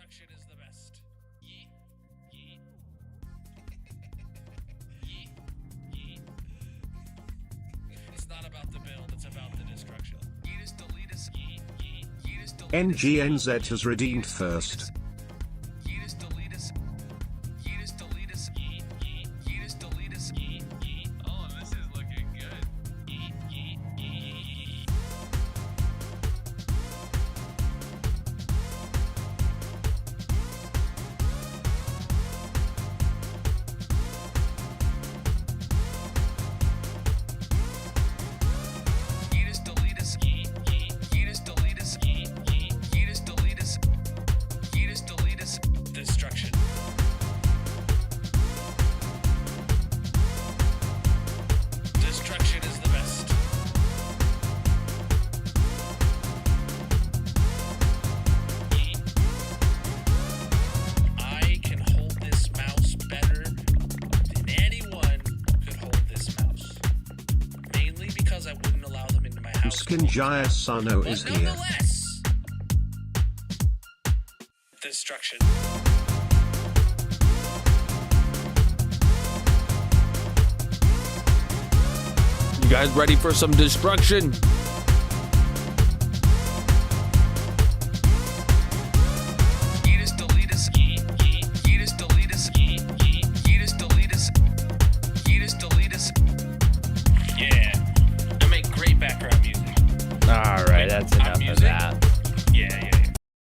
Destruction is the best. Yeet. Yeet. Yeet. Yeet. It's not about the build, it's about the destruction. Yeetus, deletus, yeet, yeet. Yeetus, deletus, NGNZ has redeemed first. Yeetus, deletus. Yeetus, deletus, yeet, yeet. Yeetus, deletus, yeet, yeet. Oh, this is looking good. Yeet, yeet, yeet. Yeetus, deletus, yeet, yeet. Yeetus, deletus, yeet, yeet. Yeetus, deletus. Yeetus, deletus. Destruction. Destruction is the best. Yeet. I can hold this mouse better than anyone could hold this mouse. Mainly because I wouldn't allow them into my house. Skinjaya Sano is But here. nonetheless, destruction. You guys ready for some destruction? Yeetus, deletus, yeet, yeet. Yeetus, deletus, yeet, yeet. Yeetus, deletus. Yeetus, deletus. Yeah. I make great background music. All right, that's enough of music? that. Yeah.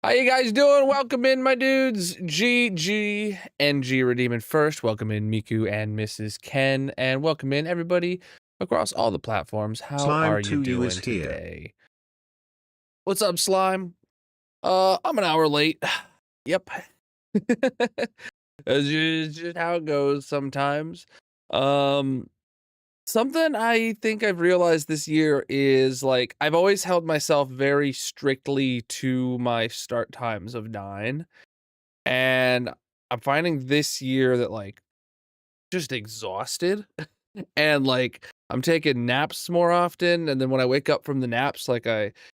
How you guys doing? Welcome in, my dudes. GG, NG redeeming first. Welcome in, Miku and Mrs. Ken. And welcome in, everybody across all the platforms. How Slime are to you you doing is here. today? What's up, Slime? I'm an hour late. Yep. It's just how it goes sometimes. Something I think I've realized this year is, like, I've always held myself very strictly to my start times of 9. And I'm finding this year that, like, just exhausted. And, like, I'm taking naps more often. And then when I wake up from the naps, like,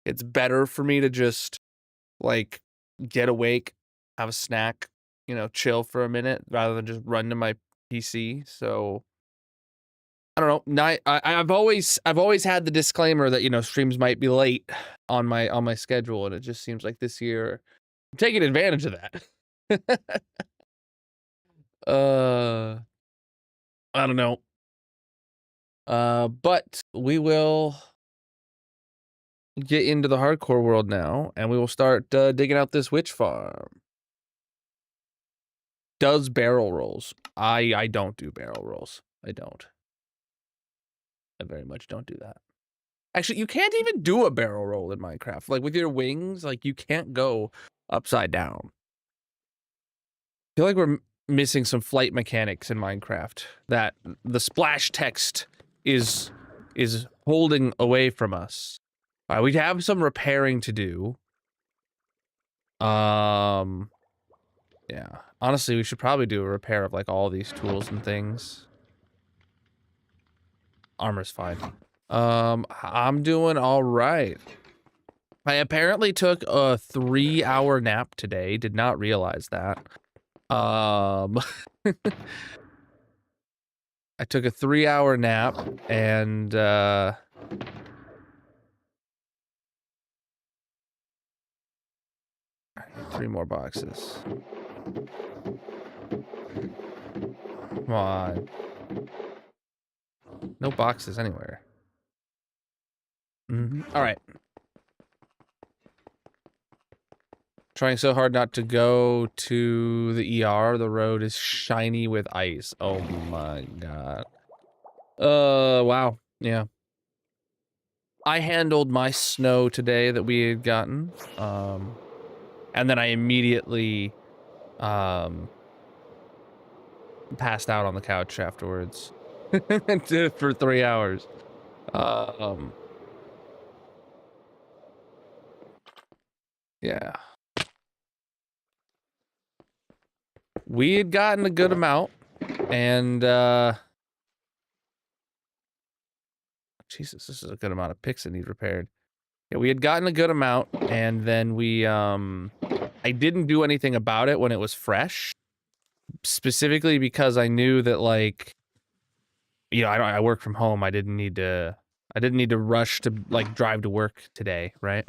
it's better for me to just, like, get awake, have a snack, you know, chill for a minute rather than just run to my PC. So I don't know. I've always had the disclaimer that, you know, streams might be late on my schedule, and it just seems like this year I'm taking advantage of that. I don't know. But we will get into the hardcore world now, and we will start digging out this witch farm. Does barrel rolls. I don't do barrel rolls. I don't. I very much don't do that. Actually, you can't even do a barrel roll in Minecraft. Like, with your wings, like, you can't go upside down. I feel like we're missing some flight mechanics in Minecraft that the splash text is holding away from us. All right, we have some repairing to do. Yeah. Honestly, we should probably do a repair of, like, all these tools and things. Armor's fine. I'm doing all right. I apparently took a 3-hour nap today. Did not realize that. I took a 3-hour nap and 3 more boxes. Come on. No boxes anywhere. All right. Trying so hard not to go to the ER. The road is shiny with ice. Oh my god. Wow. Yeah. I handled my snow today that we had gotten. And then I immediately passed out on the couch afterwards for 3 hours. Yeah. We had gotten a good amount, and Jesus, this is a good amount of picks that need repaired. Yeah, we had gotten a good amount, and then we I didn't do anything about it when it was fresh, specifically because I knew that, like, you know, I work from home. I didn't need to rush to like drive to work today, right?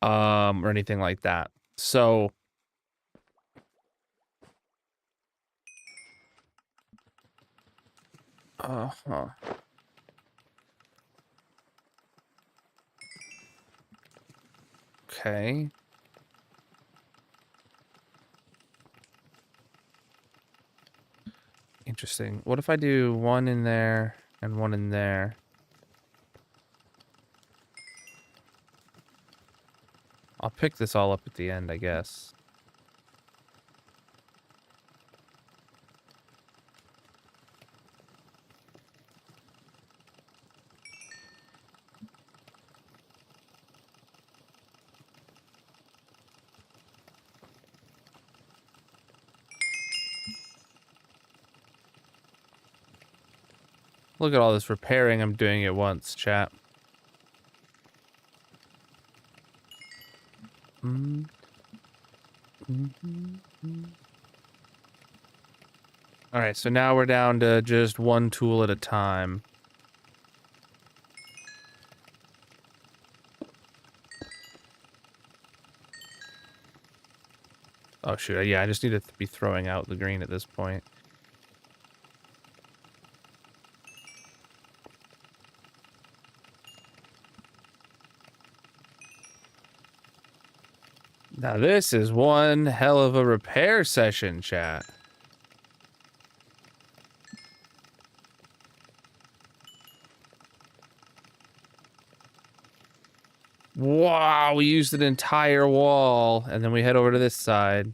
Or anything like that. So uh-huh. Okay. Interesting. What if I do one in there and one in there? I'll pick this all up at the end, I guess. Look at all this repairing I'm doing at once, chat. All right, so now we're down to just one tool at a time. Oh shoot, yeah, I just need to be throwing out the green at this point. Now this is one hell of a repair session, chat. Wow, we used an entire wall, and then we head over to this side.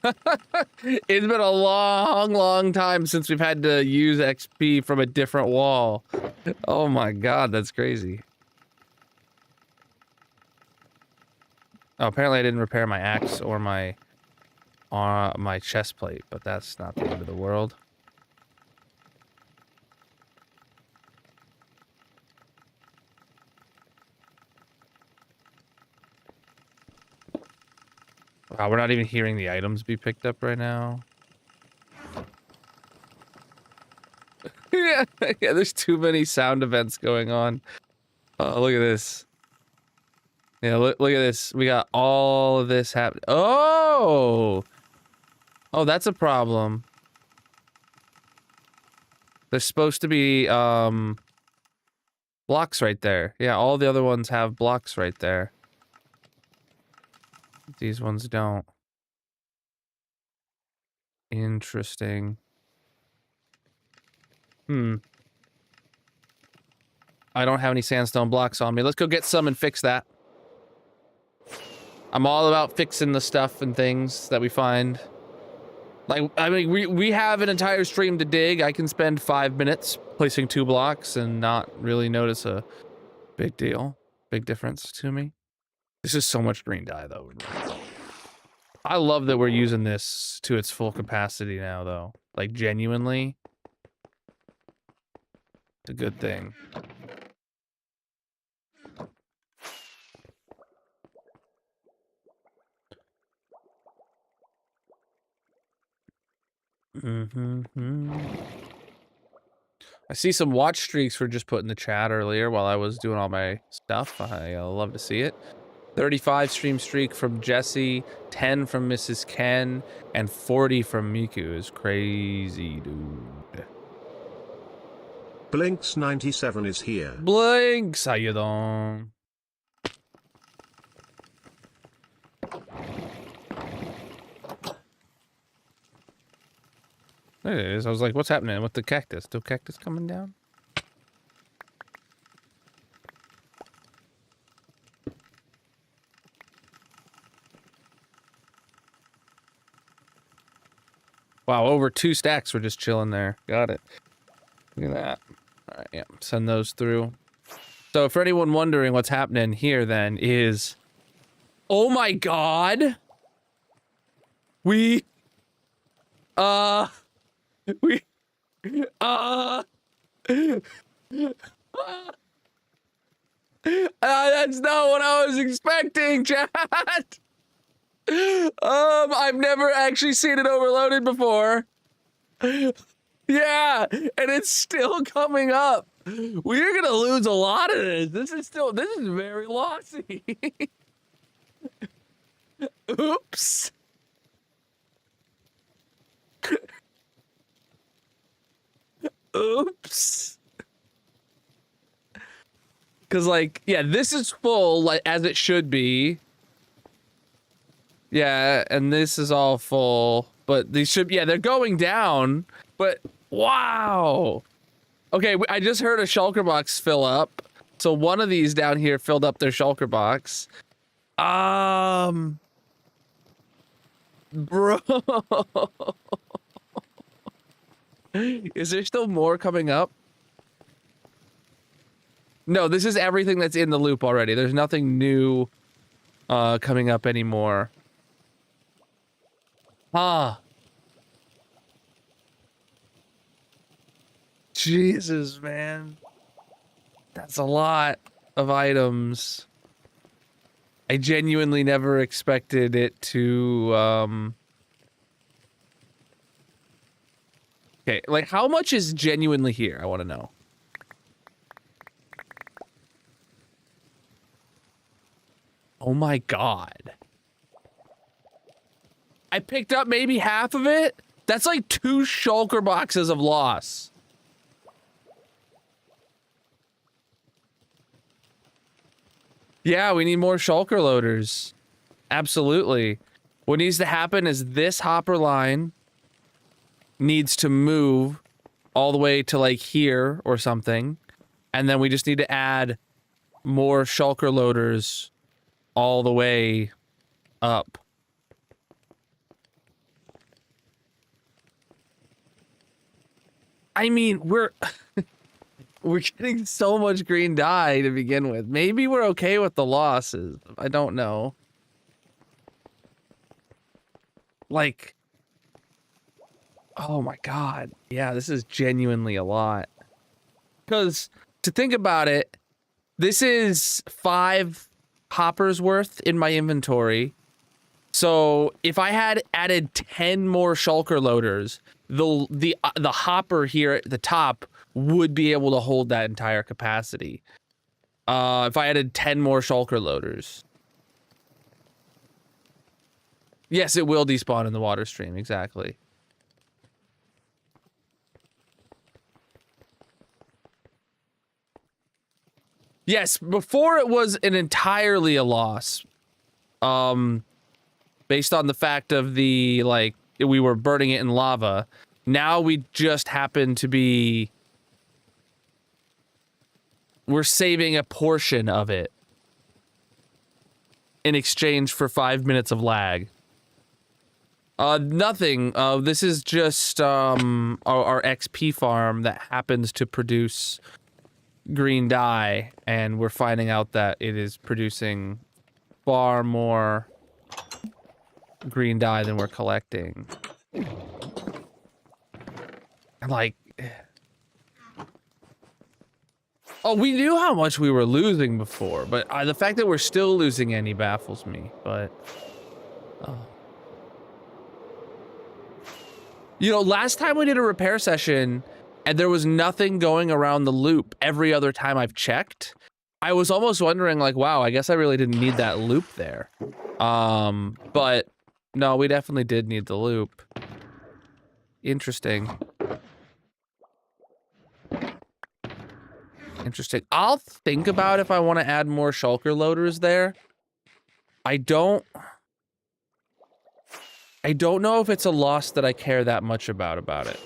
It's been a long, long time since we've had to use XP from a different wall. Oh my god, that's crazy. Oh, apparently I didn't repair my axe or my chest plate, but that's not the end of the world. Wow, we're not even hearing the items be picked up right now. Yeah, there's too many sound events going on. Oh, look at this. Yeah, look at this. We got all of this happening. Oh! Oh, that's a problem. There's supposed to be, blocks right there. Yeah, all the other ones have blocks right there. These ones don't. Interesting. I don't have any sandstone blocks on me. Let's go get some and fix that. I'm all about fixing the stuff and things that we find. Like, I mean, we have an entire stream to dig. I can spend 5 minutes placing 2 blocks and not really notice a big deal. Big difference to me. This is so much green dye, though. I love that we're using this to its full capacity now, though. Like, genuinely. It's a good thing. I see some watch streaks were just put in the chat earlier while I was doing all my stuff. I love to see it. 35 stream streak from Jesse, 10 from Mrs. Ken, and 40 from Miku is crazy, dude. Blinks97 is here. Blinks, how you doing? There it is. I was like, what's happening with the cactus? The cactus coming down? Wow, over 2 stacks were just chilling there. Got it. Look at that. All right, yeah, send those through. So for anyone wondering what's happening here then is... Oh my god! We... That's not what I was expecting, chat. I've never actually seen it overloaded before. Yeah, and it's still coming up. We're gonna lose a lot of this. This is very lossy. Oops. Oops. Cause like, yeah, this is full, like as it should be. Yeah, and this is all full, but these should, yeah, they're going down, but wow. Okay, I just heard a shulker box fill up. So one of these down here filled up their shulker box. Bro. Is there still more coming up? No, this is everything that's in the loop already. There's nothing new coming up anymore. Ah. Jesus, man. That's a lot of items. I genuinely never expected it to, Okay, like, how much is genuinely here? I want to know. Oh my god. I picked up maybe half of it? That's like 2 shulker boxes of loss. Yeah, we need more shulker loaders. Absolutely. What needs to happen is this hopper line needs to move all the way to like here or something. And then we just need to add more shulker loaders all the way up. I mean, we're getting so much green dye to begin with. Maybe we're okay with the losses. I don't know. Like, oh my god. Yeah, this is genuinely a lot. Because to think about it, this is 5 hoppers worth in my inventory. So if I had added 10 more shulker loaders, the hopper here at the top would be able to hold that entire capacity. If I added 10 more shulker loaders. Yes, it will despawn in the water stream, exactly. Yes, before it was an entirely a loss. Based on the fact of the, like, we were burning it in lava. Now we just happen to be... We're saving a portion of it in exchange for 5 minutes of lag. Nothing. This is just our XP farm that happens to produce green dye, and we're finding out that it is producing far more green dye than we're collecting. Like... Oh, we knew how much we were losing before, but the fact that we're still losing any baffles me, but... Oh. You know, last time we did a repair session, and there was nothing going around the loop every other time I've checked, I was almost wondering, like, wow, I guess I really didn't need that loop there. But, no, we definitely did need the loop. Interesting. Interesting. I'll think about if I want to add more shulker loaders there. I don't know if it's a loss that I care that much about it.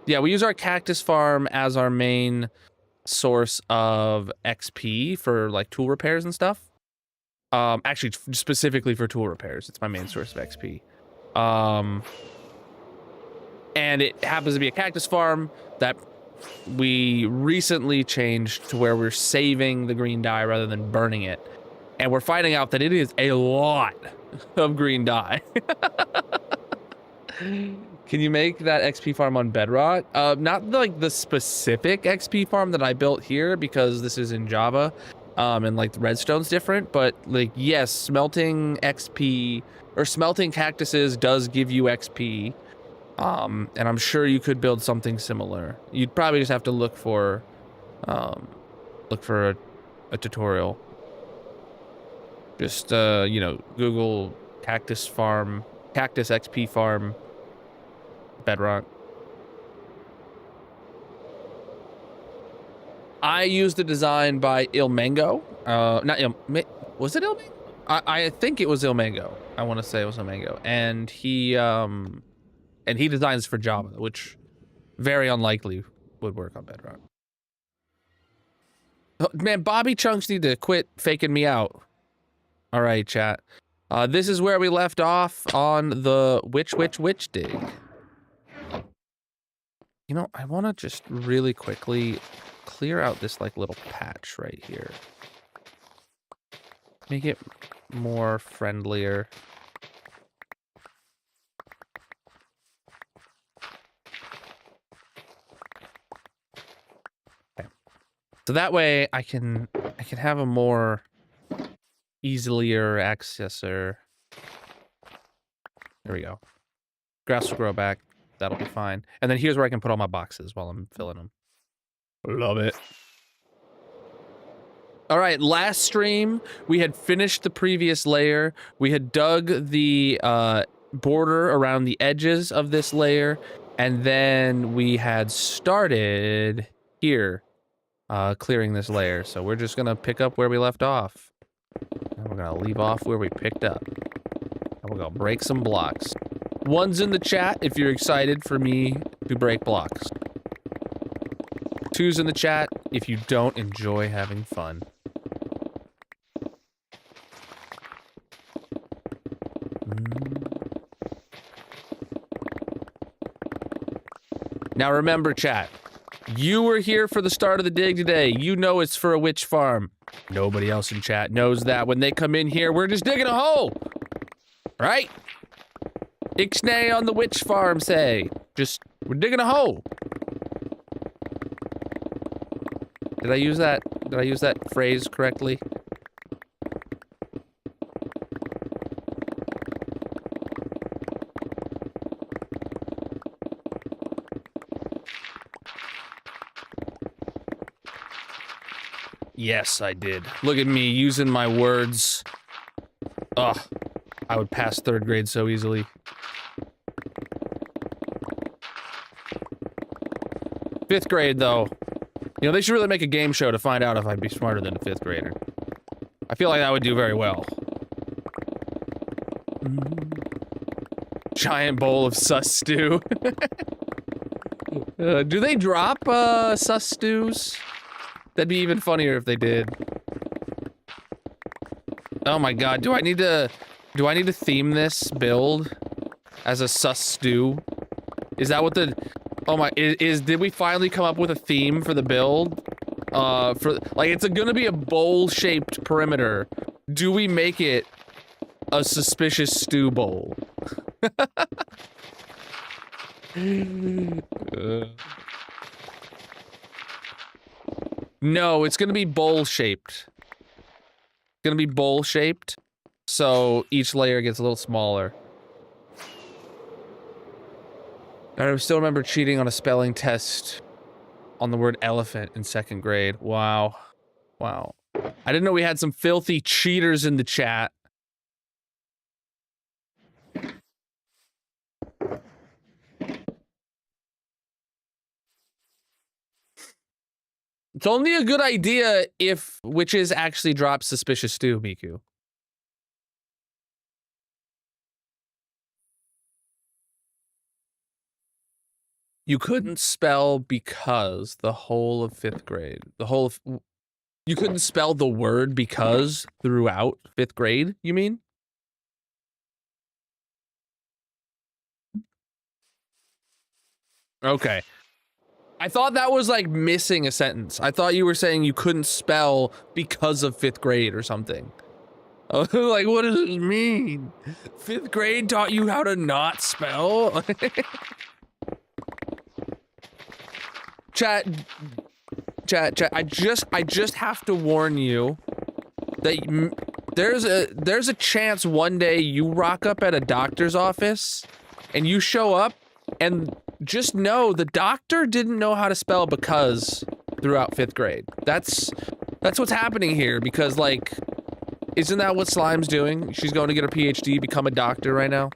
Yeah, we use our cactus farm as our main source of XP for like tool repairs and stuff. Actually, specifically for tool repairs, it's my main source of XP. And it happens to be a cactus farm that we recently changed to where we're saving the green dye rather than burning it. And we're finding out that it is a lot of green dye. Can you make that XP farm on Bedrock? Not like the specific XP farm that I built here because this is in Java, and like the redstone's different. But like, yes, smelting XP or smelting cactuses does give you XP, and I'm sure you could build something similar. You'd probably just have to look for a tutorial. Just you know, Google cactus XP farm. Bedrock. I used a design by Ilmango. Was it Ilmango? I think it was Ilmango. I want to say it was Ilmango. And he designs for Java, which very unlikely would work on Bedrock. Oh, man, Bobby Chunks need to quit faking me out. All right, chat. This is where we left off on the witch dig. You know, I want to just really quickly clear out this like little patch right here. Make it more friendlier. Okay. So that way I can have a more easier accessor. There we go. Grass will grow back. That'll be fine. And then here's where I can put all my boxes while I'm filling them. Love it. All right, last stream, we had finished the previous layer. We had dug the border around the edges of this layer. And then we had started here, clearing this layer. So we're just going to pick up where we left off. And we're going to leave off where we picked up. And we're going to break some blocks. One's in the chat if you're excited for me to break blocks. Two's in the chat if you don't enjoy having fun. Now remember, chat, you were here for the start of the dig today. You know it's for a witch farm. Nobody else in chat knows that. When they come in here, we're just digging a hole. Right? Ixnay on the witch farm say. Just, we're digging a hole. Did I use that phrase correctly? Yes, I did. Look at me using my words. Ugh, I would pass 3rd grade so easily. 5th grade, though. You know, they should really make a game show to find out if I'd be smarter than a 5th grader. I feel like I would do very well. Giant bowl of sus stew. Do they drop, sus stews? That'd be even funnier if they did. Oh my god, do I need to theme this build as a sus stew? Is that what the... Oh my, did we finally come up with a theme for the build? It's gonna be a bowl-shaped perimeter. Do we make it a suspicious stew bowl? No, it's gonna be bowl-shaped. It's gonna be bowl-shaped, so each layer gets a little smaller. I still remember cheating on a spelling test on the word elephant in 2nd grade. Wow. Wow. I didn't know we had some filthy cheaters in the chat. It's only a good idea if witches actually drop suspicious stew, Miku. You couldn't spell because the whole of 5th grade. You couldn't spell the word because throughout 5th grade, you mean? Okay. I thought that was like missing a sentence. I thought you were saying you couldn't spell because of 5th grade or something. Like, what does this mean? 5th grade taught you how to not spell? Chat, I just have to warn you that there's a chance one day you rock up at a doctor's office and you show up and just know the doctor didn't know how to spell because throughout 5th grade. That's what's happening here, because like, isn't that what Slime's doing? She's going to get her PhD, become a doctor right now.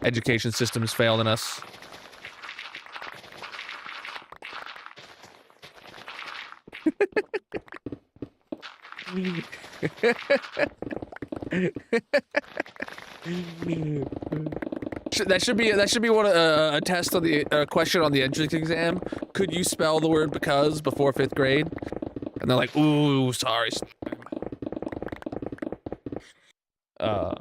Education system's failing us. That should be one a test on the question on the entrance exam. Could you spell the word because before 5th grade? And they're like, ooh, sorry. Plan.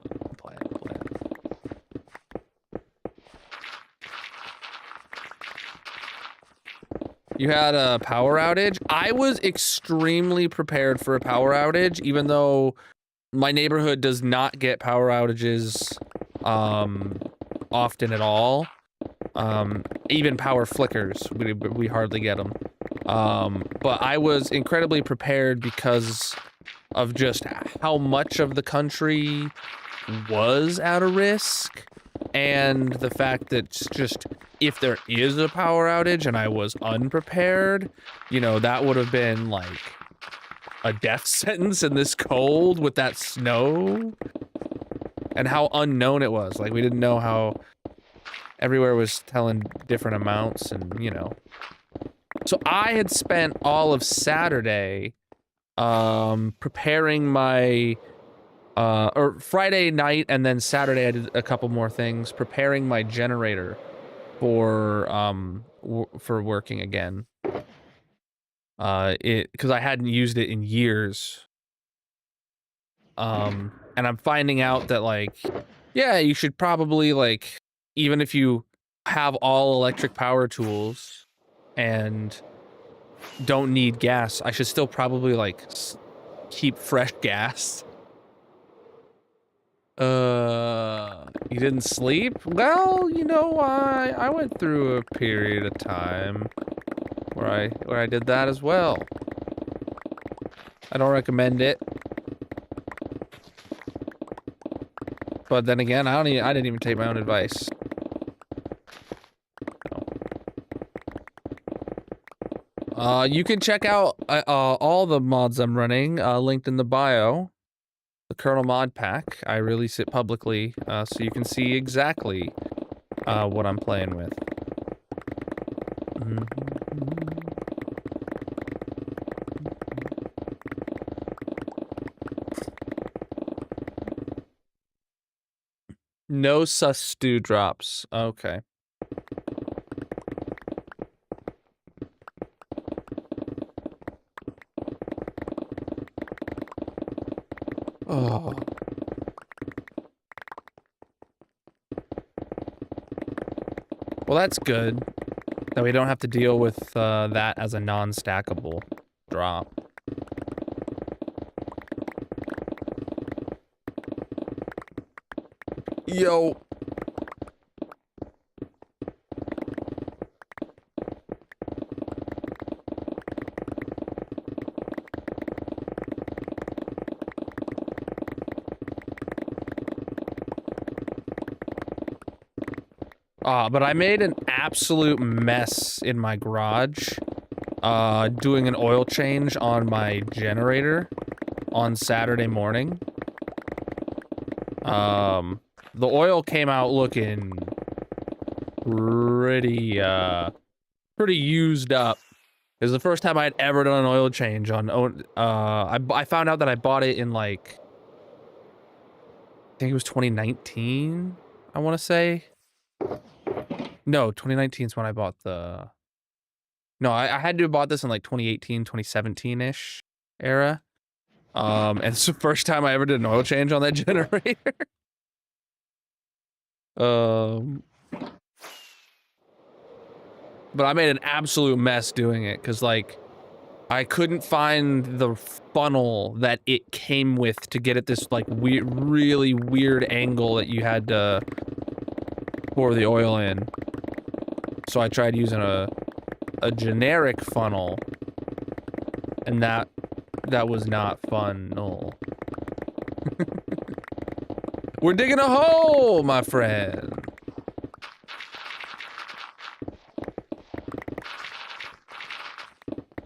You had a power outage? I was extremely prepared for a power outage, even though my neighborhood does not get power outages often at all. Even power flickers, we hardly get them. But I was incredibly prepared because of just how much of the country was at a risk, and the fact that just if there is a power outage and I was unprepared, you know, that would have been like a death sentence in this cold with that snow and how unknown it was. Like, we didn't know how everywhere was telling different amounts, and you know. So I had spent all of Saturday preparing my or Friday night, and then Saturday I did a couple more things, preparing my generator for working again. Because I hadn't used it in years. And I'm finding out that, like, yeah, you should probably, like, even if you have all electric power tools and don't need gas, I should still probably, like, keep fresh gas. You didn't sleep? Well, you know, I went through a period of time where I did that as well. I don't recommend it. But then again, I didn't even take my own advice. You can check out all the mods I'm running, linked in the bio. The Colonel mod pack. I release it publicly, so you can see exactly what I'm playing with. No sus stew drops. Okay. Oh. Well, that's good. That we don't have to deal with that as a non-stackable drop. Yo. But I made an absolute mess in my garage, doing an oil change on my generator on Saturday morning. The oil came out looking pretty used up. It was the first time I'd ever done an oil change on, I found out that I bought it in, like, I think it was 2019, I want to say. No, 2019 is when I bought the... No, I had to have bought this in, like, 2018, 2017-ish era. And it's the first time I ever did an oil change on that generator. But I made an absolute mess doing it, because, like, I couldn't find the funnel that it came with to get at this like weird, really weird angle that you had to pour the oil in. So I tried using a generic funnel, and that was not fun. No. We're digging a hole, my friend.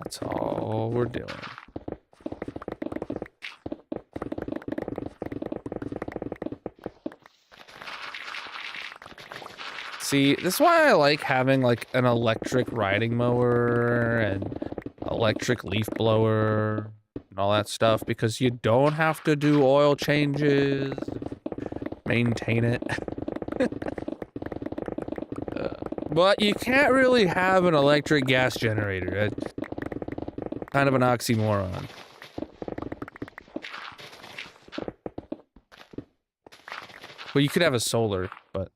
That's all we're doing. See, this is why I like having like an electric riding mower and electric leaf blower and all that stuff, because you don't have to do oil changes, maintain it. But you can't really have an electric gas generator. That's kind of an oxymoron. Well, you could have a solar, but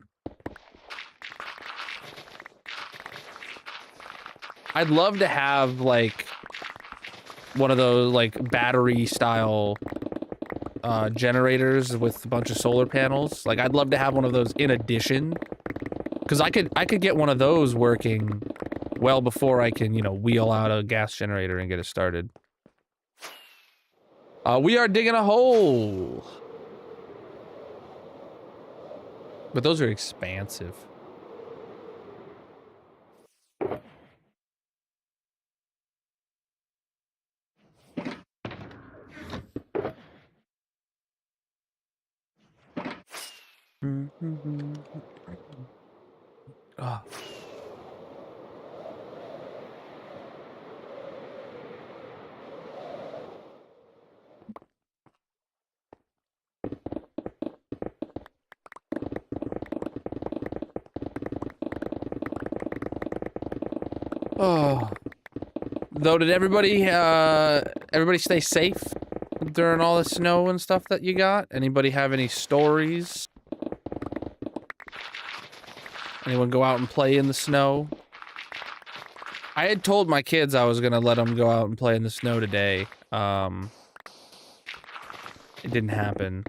I'd love to have like one of those like battery style generators with a bunch of solar panels. Like I'd love to have one of those in addition, because I could get one of those working well before I can, you know, wheel out a gas generator and get it started. We are digging a hole. But those are expansive. Ah. Oh. Though, did everybody stay safe during all the snow and stuff that you got? Anybody have any stories? Anyone go out and play in the snow? I had told my kids I was gonna let them go out and play in the snow today. It didn't happen.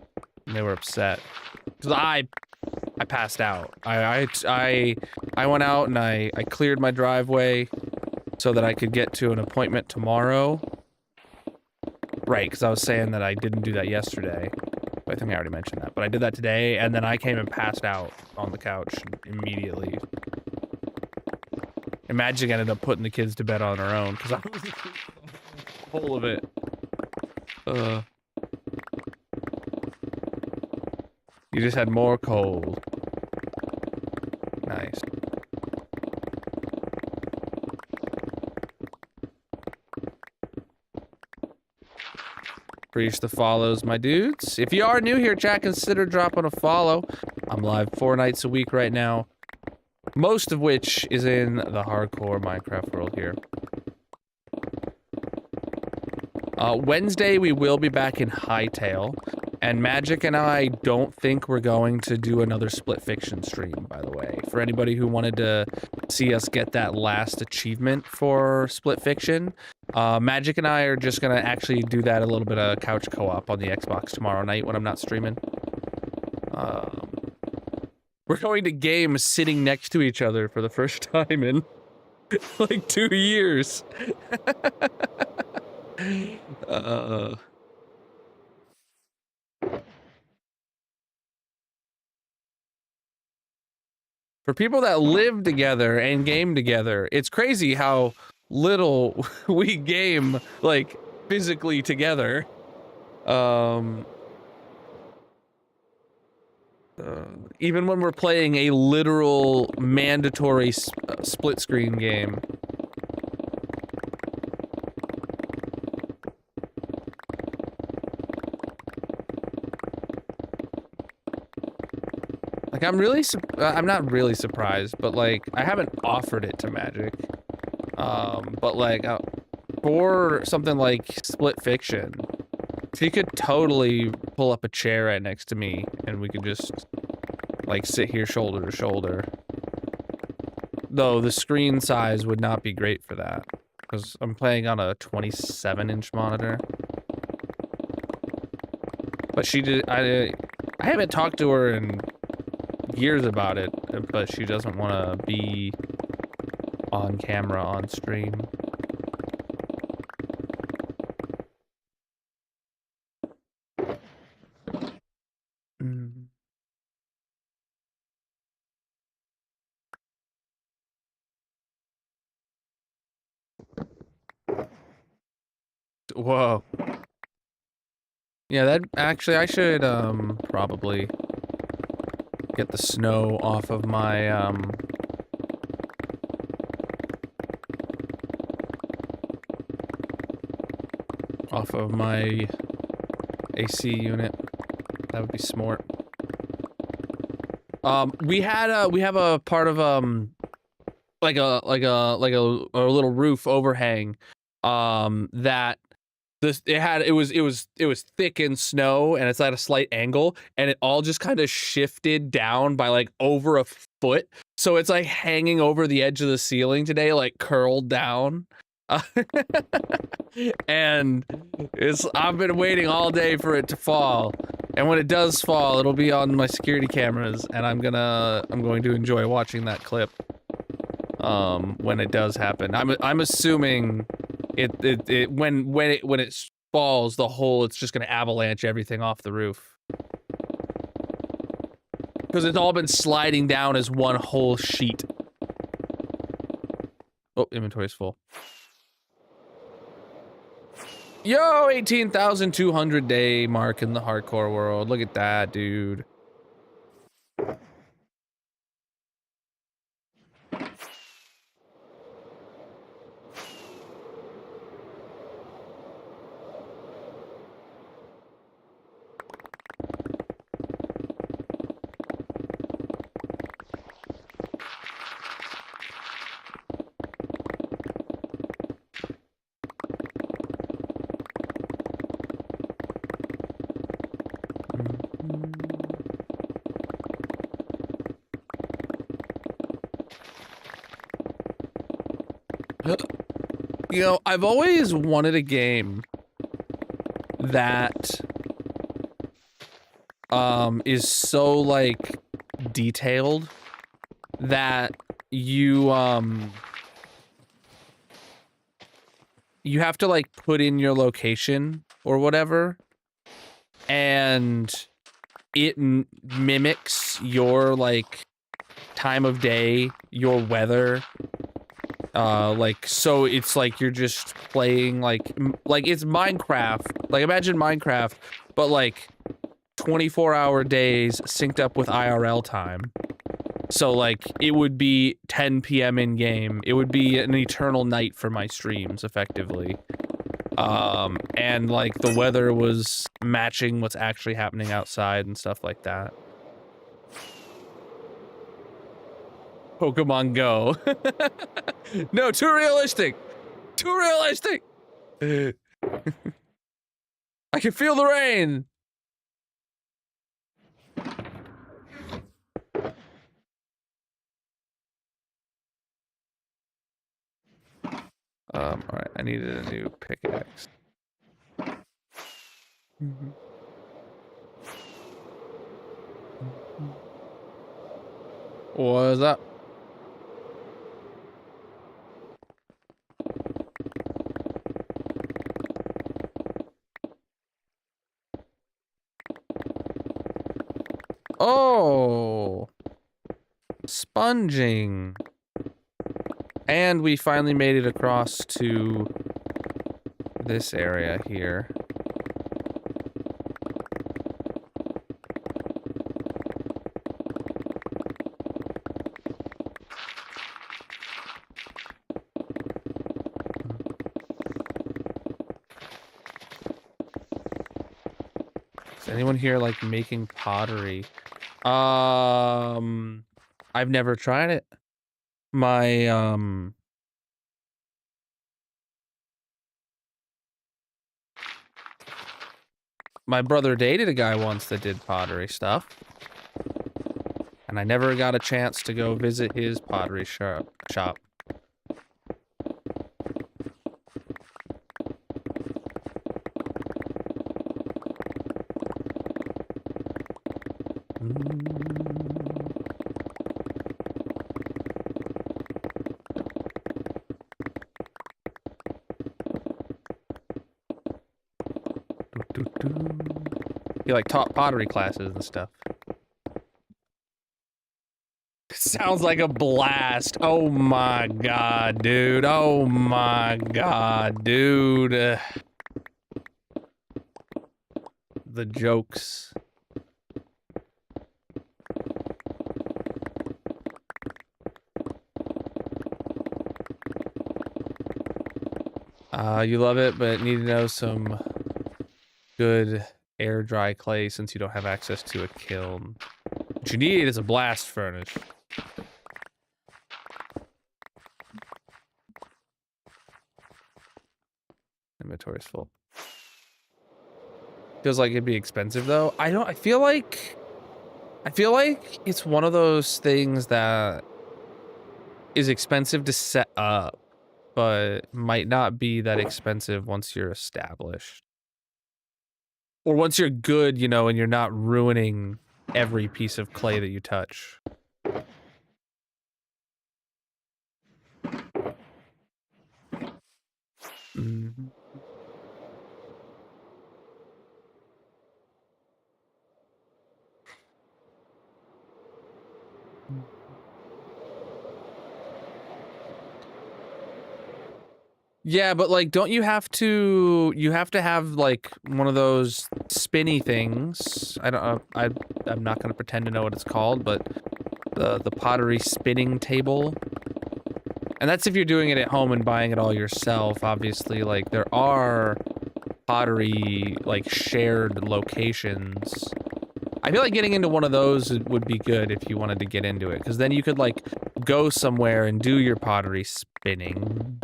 And they were upset. Cause I passed out. I went out and I cleared my driveway so that I could get to an appointment tomorrow. Right, because I was saying that I didn't do that yesterday. I think I already mentioned that, but I did that today, and then I came and passed out on the couch immediately. And Magic ended up putting the kids to bed on her own, because I was full of it. You just had more cold. Nice. Preach the follows, my dudes. If you are new here, chat, consider dropping a follow. I'm live 4 nights a week right now, most of which is in the hardcore Minecraft world here. Wednesday, we will be back in Hightail, and Magic and I don't think we're going to do another Split Fiction stream, by the way. For anybody who wanted to see us get that last achievement for Split Fiction, Magic and I are just gonna actually do that a little bit of couch co-op on the Xbox tomorrow night when I'm not streaming. We're going to game sitting next to each other for the first time in like 2 years. For people that live together and game together, it's crazy how little we game, like, physically together. Even when we're playing a literal mandatory split screen game. Like, I'm not really surprised, but like, I haven't offered it to Magic. But like, for something like Split Fiction, he could totally pull up a chair right next to me and we could just like sit here shoulder to shoulder. Though the screen size would not be great for that. because I'm playing on a 27-inch monitor. But she did. I haven't talked to her in years about it, but she doesn't want to be on camera on stream. Mm. Whoa. Yeah, that actually I should probably get the snow off of my AC unit. That would be smart. We have a part of like a little roof overhang that it was thick in snow, and it's at a slight angle, and it all just kind of shifted down by like over a foot, so it's like hanging over the edge of the ceiling today, like curled down. And I've been waiting all day for it to fall, and when it does fall, it'll be on my security cameras, and I'm going to enjoy watching that clip when it does happen. I'm assuming when it falls, it's just gonna avalanche everything off the roof, because it's all been sliding down as one whole sheet. Oh, inventory's full. Yo, 18,200 day mark in the hardcore world. Look at that, dude. You know, I've always wanted a game that is so like detailed that you have to like put in your location or whatever, and it mimics your like time of day, your weather. Like, so it's like you're just playing like it's Minecraft. Like, imagine Minecraft, but like 24-hour days synced up with IRL time. So like, it would be 10 p.m. in game. It would be an eternal night for my streams, effectively. And like the weather was matching what's actually happening outside and stuff like that. Pokemon Go. No, too realistic. Too realistic. I can feel the rain. All right, I needed a new pickaxe. What's up? Oh, sponging. And we finally made it across to this area here. Is anyone here like making pottery? I've never tried it. My my brother dated a guy once that did pottery stuff, and I never got a chance to go visit his pottery shop. He like taught pottery classes and stuff. Sounds like a blast. Oh my god, dude. Oh my god, dude. The jokes. You love it, but need to know some good air dry clay since you don't have access to a kiln. What you need is a blast furnace. Inventory's full. Feels like it'd be expensive though. I feel like it's one of those things that is expensive to set up, but might not be that expensive once you're established. Or once you're good, you know, and you're not ruining every piece of clay that you touch. Mm-hmm. Yeah, but like, don't you have to have like one of those spinny things? I don't I'm not gonna pretend to know what it's called, but the pottery spinning table. And that's if you're doing it at home and buying it all yourself. Obviously, like there are pottery like shared locations. I feel like getting into one of those would be good if you wanted to get into it, because then you could like go somewhere and do your pottery spinning.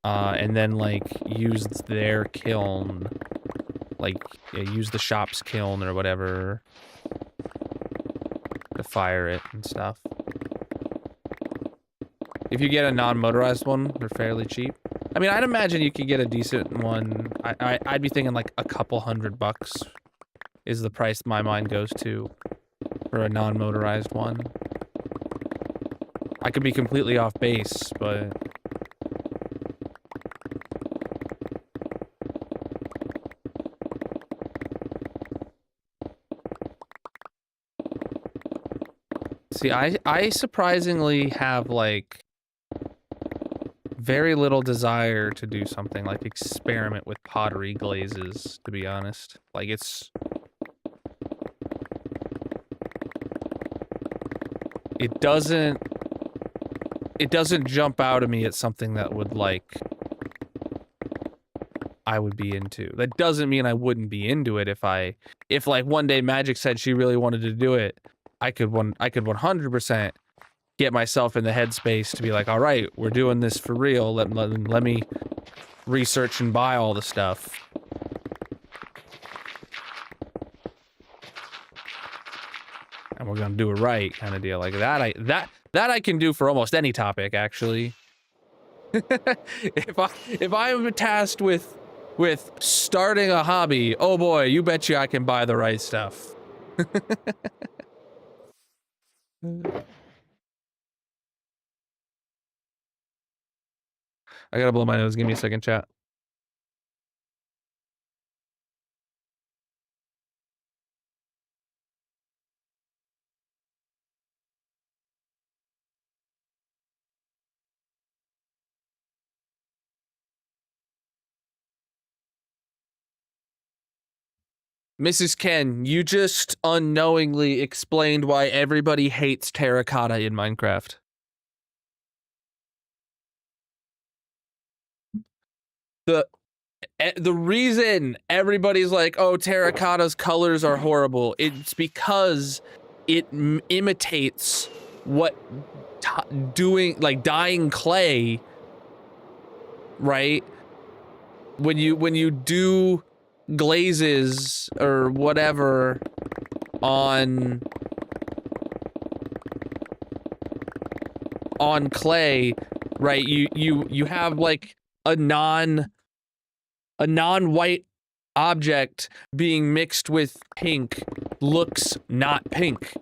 And then like use their kiln, like use the shop's kiln or whatever to fire it and stuff. If you get a non-motorized one, they're fairly cheap. I mean, I'd imagine you could get a decent one. I'd be thinking like a couple $100 is the price my mind goes to for a non-motorized one. I could be completely off base, but... See, I surprisingly have, like, very little desire to do something like experiment with pottery glazes, to be honest. Like, it doesn't jump out at me as something that would, like, I would be into. That doesn't mean I wouldn't be into it if like, one day Magic said she really wanted to do it. I could 100% get myself in the headspace to be like, all right, we're doing this for real. Let me research and buy all the stuff. And we're gonna do it right, kind of deal. Like that I can do for almost any topic, actually. if I'm tasked with starting a hobby, oh boy, you bet you I can buy the right stuff. I gotta blow my nose. Give me a second, chat. Mrs. Ken, you just unknowingly explained why everybody hates terracotta in Minecraft. The reason everybody's like, oh, terracotta's colors are horrible, it's because it imitates what dyeing clay, right? When you do glazes or whatever on clay, right? You have like a non-white object being mixed with pink looks not pink.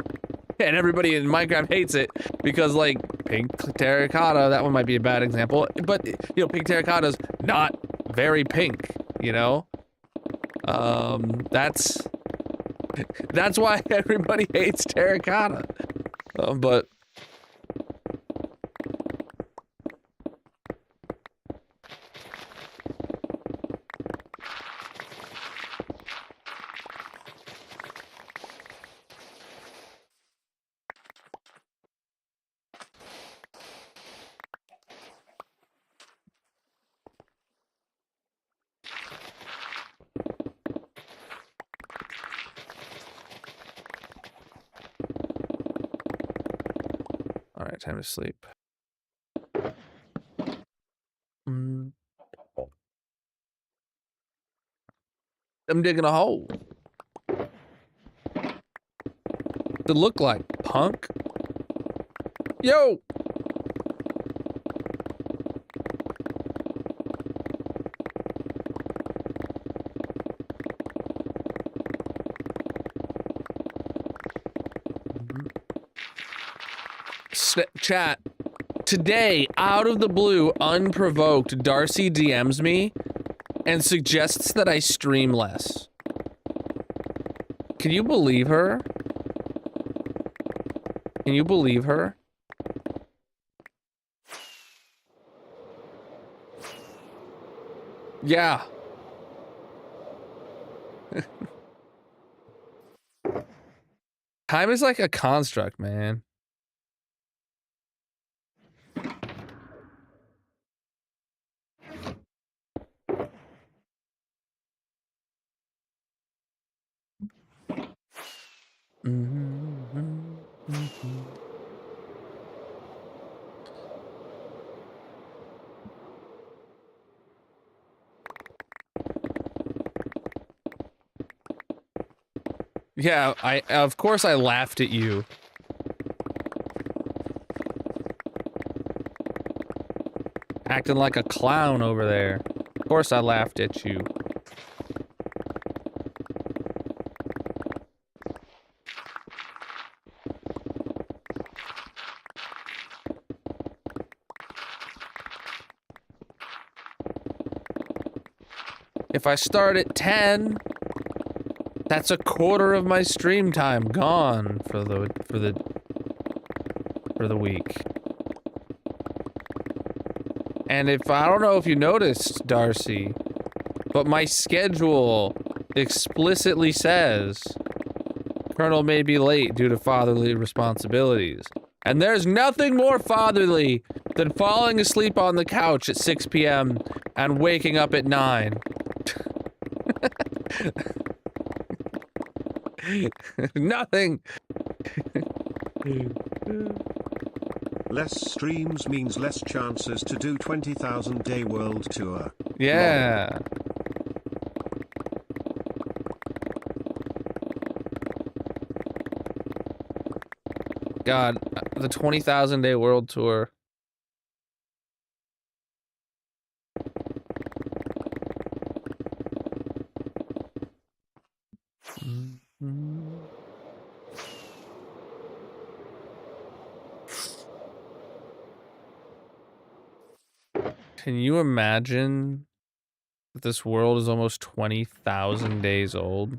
And everybody in Minecraft hates it because, like, pink terracotta, that one might be a bad example, but, you know, pink terracotta's not very pink, you know? That's why everybody hates terracotta. But all right, time to sleep. I'm digging a hole. It look like punk. Yo. Chat. Today, out of the blue, unprovoked, Darcy DMs me and suggests that I stream less. Can you believe her? Can you believe her? Yeah. Time is like a construct, man. Yeah, of course I laughed at you. Acting like a clown over there. Of course I laughed at you. If I start at 10, that's a quarter of my stream time gone for the week. And if I don't know if you noticed, Darcy, but my schedule explicitly says Colonel may be late due to fatherly responsibilities. And there's nothing more fatherly than falling asleep on the couch at 6 p.m. and waking up at 9. Nothing. Less streams means less chances to do 20,000 day world tour. Yeah. God, the 20,000 day world tour. Can you imagine that this world is almost 20,000 days old?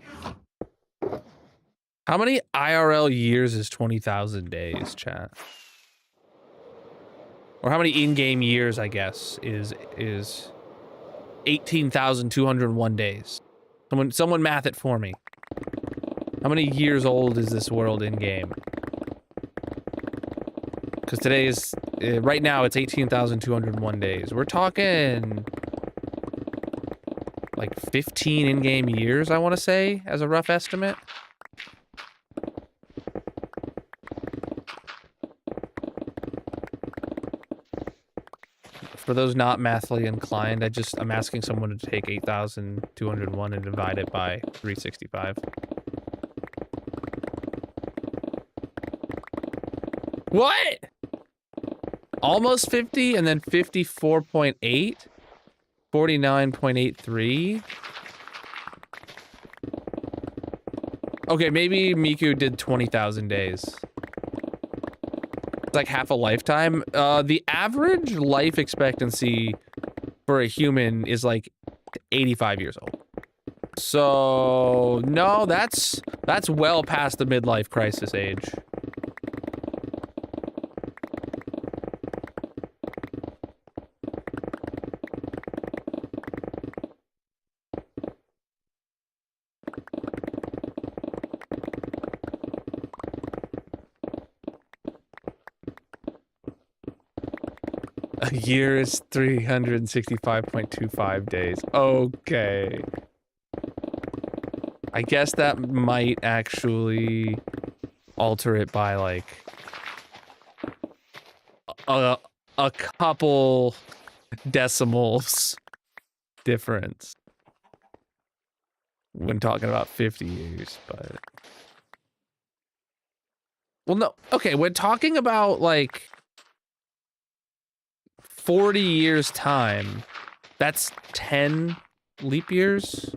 How many IRL years is 20,000 days, chat? Or how many in-game years, I guess, is 18,201 days? Someone math it for me. How many years old is this world in-game? Because today is, right now it's 18,201 days. We're talking like 15 in-game years, I want to say, as a rough estimate. For those not mathly inclined, I'm asking someone to take 8,201 and divide it by 365. What? Almost 50 and then 54.8? 49.83? Okay, maybe Miku did 20,000 days. It's like half a lifetime. The average life expectancy for a human is like 85 years old. So no, that's well past the midlife crisis age. A year is 365.25 days. Okay. I guess that might actually alter it by like a couple decimals difference when talking about 50 years, but well, no, okay, when talking about like 40 years time, that's 10 leap years.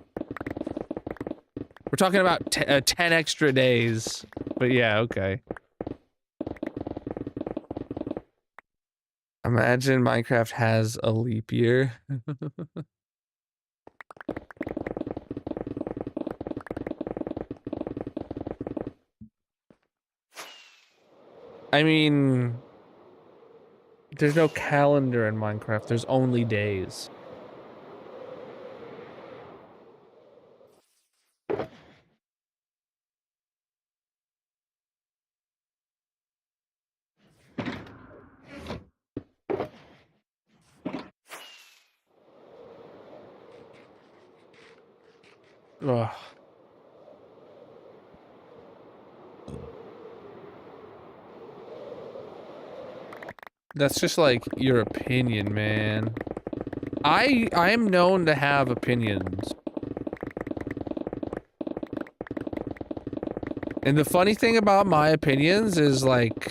We're talking about 10 extra days, but yeah, okay. Imagine Minecraft has a leap year. I mean, there's no calendar in Minecraft. There's only days. Ugh. That's just like your opinion, man. I am known to have opinions. And the funny thing about my opinions is like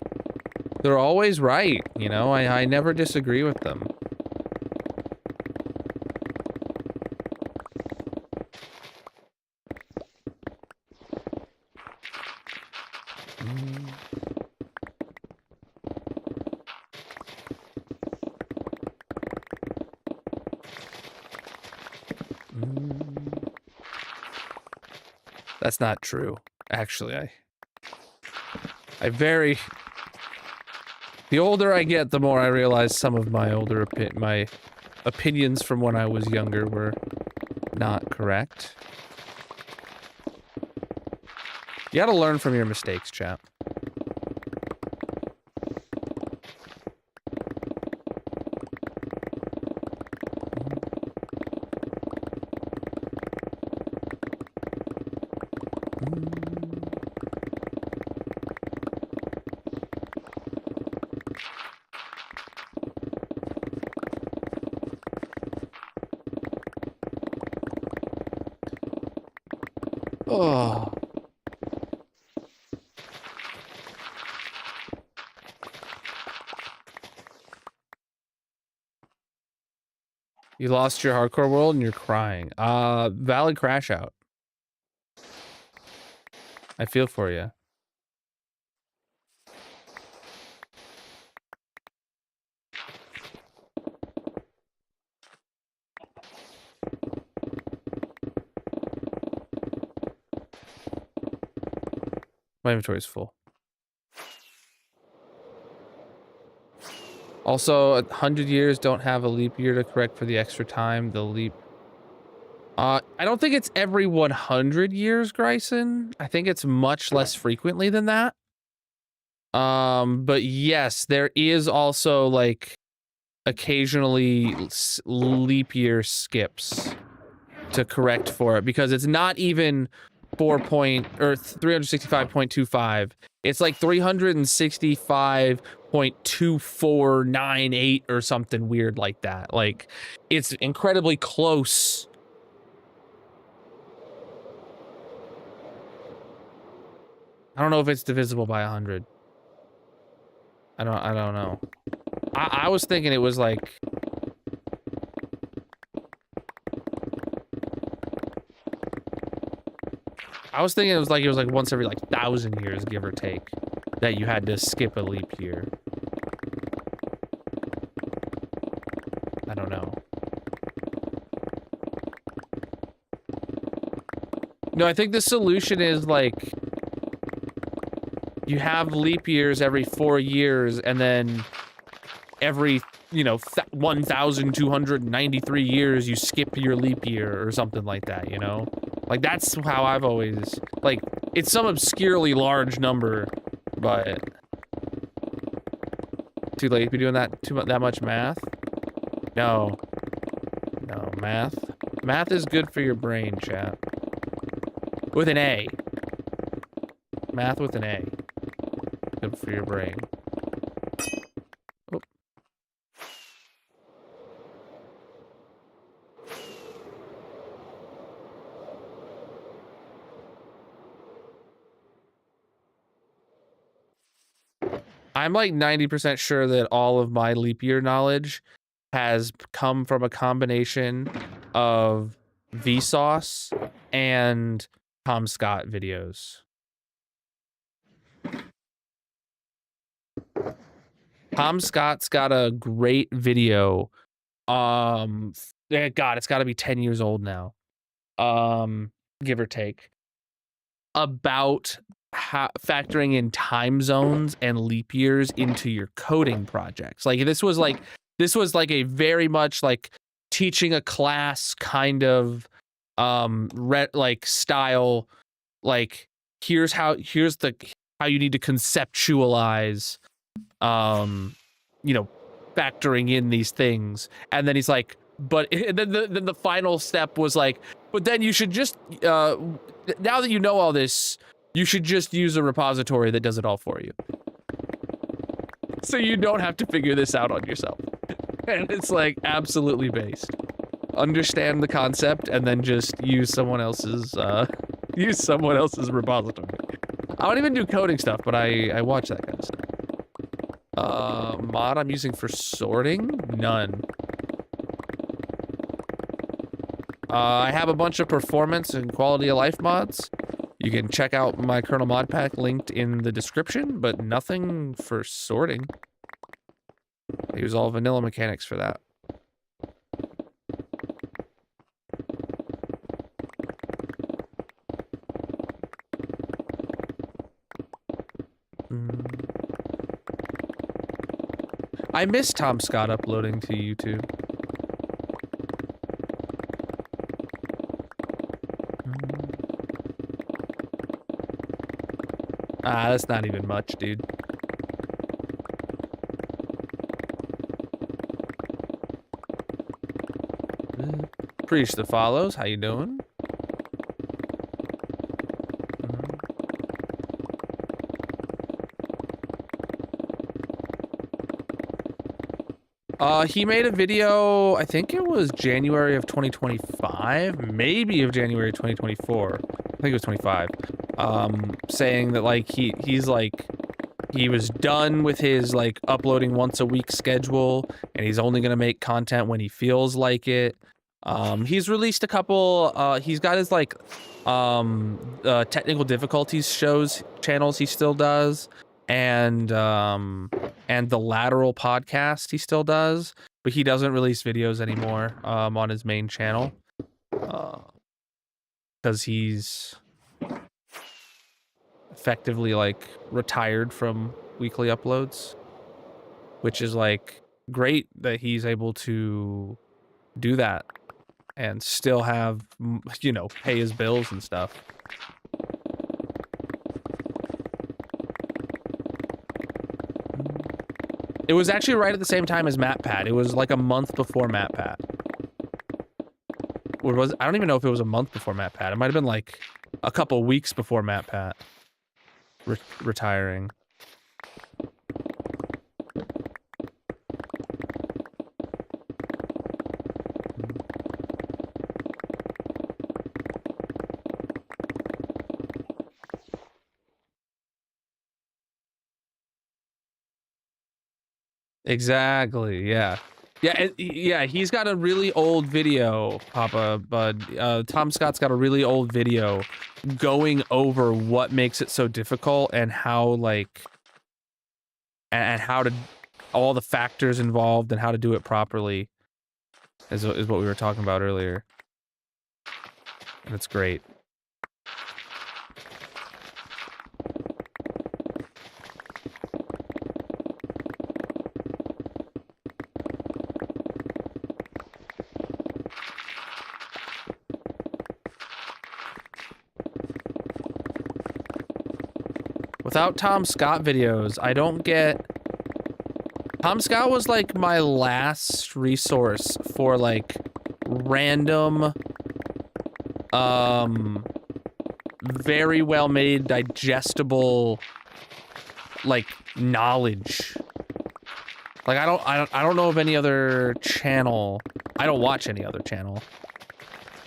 they're always right, you know? I never disagree with them. That's not true. Actually, the older I get, the more I realize some of my my opinions from when I was younger were not correct. You gotta learn from your mistakes, chap. Oh. You lost your hardcore world and you're crying. Valid crash out. I feel for you. My inventory is full. Also, 100 years don't have a leap year to correct for the extra time. The leap... I don't think it's every 100 years, Gryson. I think it's much less frequently than that. But yes, there is also, like, occasionally leap year skips to correct for it, because it's not even 365.25. It's like 365.2498 or something weird like that. Like, it's incredibly close. I don't know if it's divisible by 100. I don't know. I was thinking it was like... I was thinking it was like once every like 1,000 years, give or take, that you had to skip a leap year. I don't know. No, I think the solution is like you have leap years every 4 years, and then every 1,293 years you skip your leap year or something like that. Like that's how I've always like. It's some obscurely large number, but too late to be doing that much math. No, math is good for your brain, chat. With an A. Math with an A. Good for your brain. Oh. I'm like 90% sure that all of my leap year knowledge has come from a combination of Vsauce and Tom Scott videos. Tom Scott's got a great video. God, it's got to be 10 years old now. Give or take. About factoring in time zones and leap years into your coding projects. Like this was like a very much like teaching a class kind of style. Like here's how you need to conceptualize factoring in these things. And then he's like, but then the final step was like, but then you should just now that you know all this, you should just use a repository that does it all for you. So you don't have to figure this out on yourself. And it's like absolutely based. Understand the concept and then just use someone else's repository. I don't even do coding stuff, but I watch that kind of stuff. Mod I'm using for sorting? None. I have a bunch of performance and quality of life mods. You can check out my Colonel mod pack linked in the description, but nothing for sorting. I use all vanilla mechanics for that. I miss Tom Scott uploading to YouTube. That's not even much, dude. Preach the follows. How you doing? He made a video, I think it was January of 2025, maybe of January 2024. I think it was 25. Saying that like he's like he was done with his like uploading once a week schedule and he's only gonna make content when he feels like it. He's released a couple, he's got his like technical difficulties channels he still does, and the Lateral podcast he still does, but he doesn't release videos anymore on his main channel because he's effectively like retired from weekly uploads, which is like great that he's able to do that and still have, pay his bills and stuff. It was actually right at the same time as MatPat. It was like a month before MatPat. Or was I don't even know if it was a month before MatPat. It might have been like a couple weeks before MatPat retiring. Exactly, yeah. Yeah, he's got a really old video, Papa, but Tom Scott's got a really old video going over what makes it so difficult and how, like, and how to, all the factors involved and how to do it properly is what we were talking about earlier. And it's great. Without Tom Scott videos, I don't get... Tom Scott was like my last resource for like random, very well made, digestible, like knowledge. Like I don't know of any other channel. I don't watch any other channel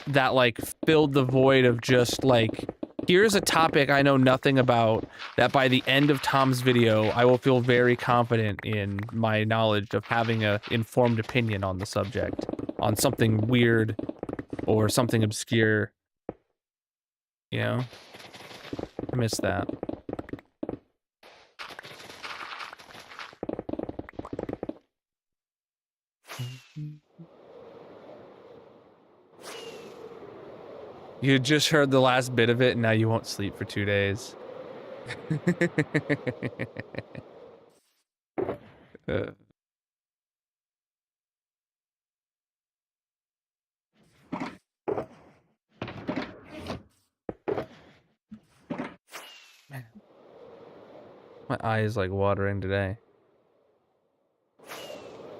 that like filled the void of just like, here's a topic I know nothing about that by the end of Tom's video, I will feel very confident in my knowledge of having a informed opinion on the subject, on something weird or something obscure. You know? I miss that. You just heard the last bit of it and now you won't sleep for 2 days. Man. My eye is like watering today.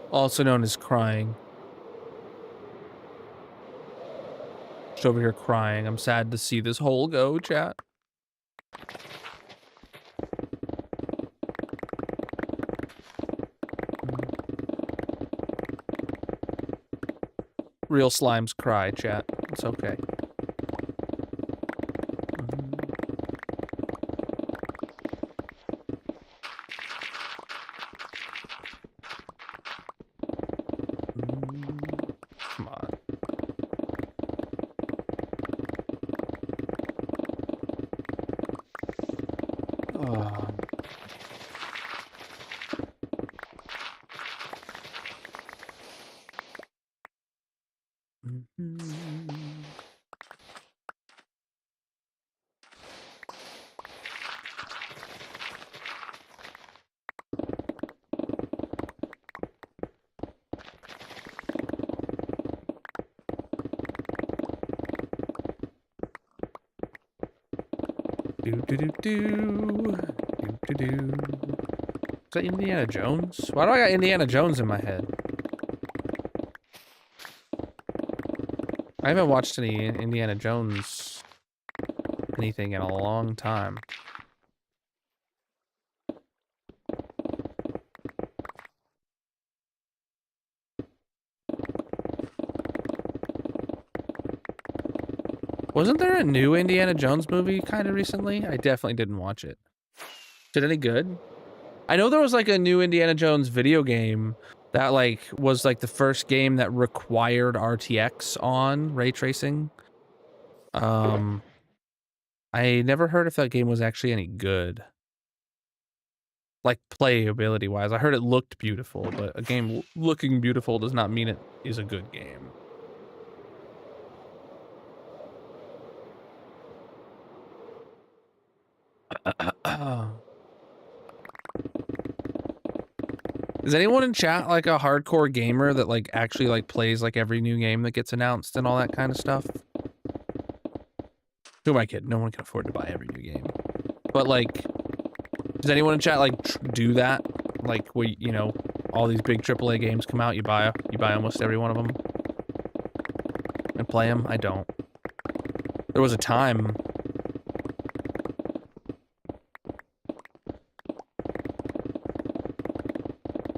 Also known as crying. Just over here crying. I'm sad to see this hole go, chat. Real slimes cry, chat. It's okay. Come on. Oh. Is that Indiana Jones? Why do I got Indiana Jones in my head? I haven't watched any Indiana Jones anything in a long time. Wasn't there a new Indiana Jones movie kind of recently? I definitely didn't watch it. Is it any good? I know there was like a new Indiana Jones video game that like was like the first game that required RTX on ray tracing. I never heard if that game was actually any good. Like playability wise, I heard it looked beautiful, but a game looking beautiful does not mean it is a good game. Is anyone in chat like a hardcore gamer that like actually like plays like every new game that gets announced and all that kind of stuff? Who am I kidding? No one can afford to buy every new game. But like, does anyone in chat like do that? Like, we, you know, all these big AAA games come out, you buy almost every one of them and play them? I don't. There was a time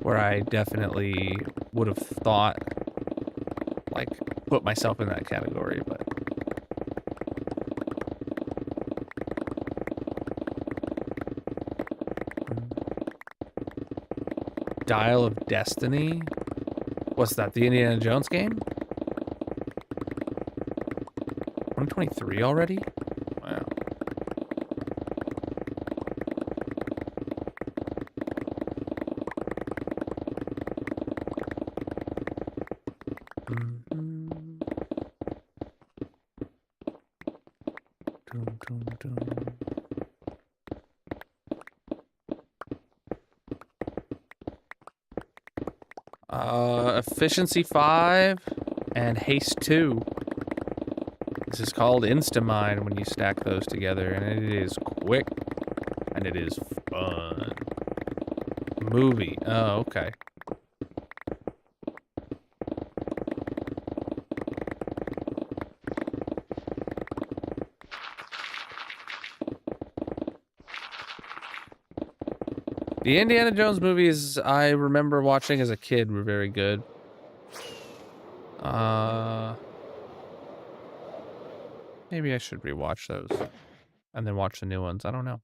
where I definitely would have thought, like, put myself in that category, but Dial of Destiny? What's that, the Indiana Jones game? 2023 already? Wow. Efficiency 5 and Haste 2. This is called Instamine when you stack those together, and it is quick And it is fun. Movie. Oh, okay. The Indiana Jones movies I remember watching as a kid were very good. Maybe I should rewatch those and then watch the new ones. I don't know.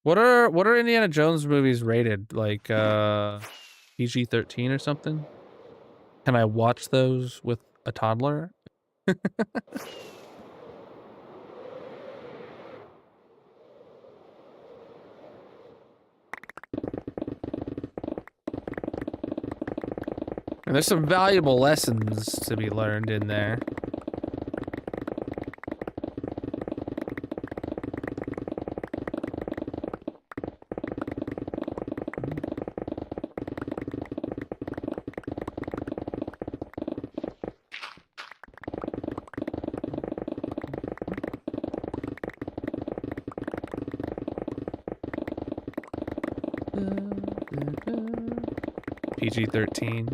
What are Indiana Jones movies rated? Like PG-13 or something? Can I watch those with a toddler? And there's some valuable lessons to be learned in there. PG-13.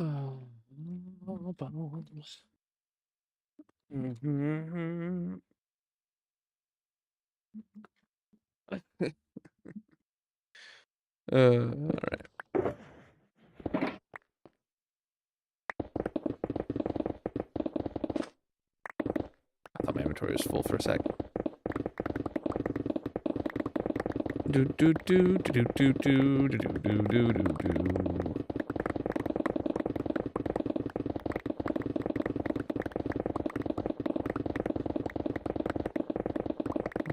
Oh, bones. All right. I thought my inventory was full for a sec. Do do do do do do do do do do do do.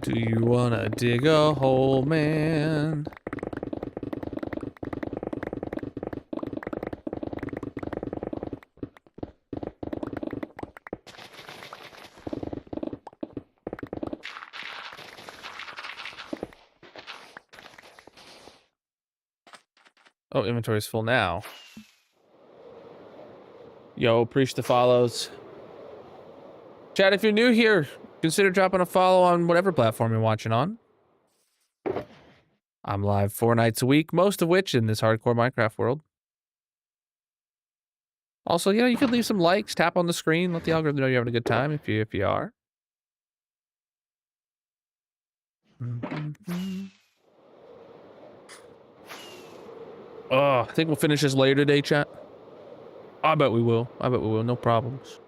Do you wanna dig a hole, man? Oh, inventory's full now. Yo, preach the follows. Chat, if you're new here, consider dropping a follow on whatever platform you're watching on. I'm live 4 nights a week, most of which in this hardcore Minecraft world. Also, you know, you could leave some likes, tap on the screen, let the algorithm know you're having a good time if you are. Oh, I think we'll finish this later today, chat. I bet we will. I bet we will. No problems.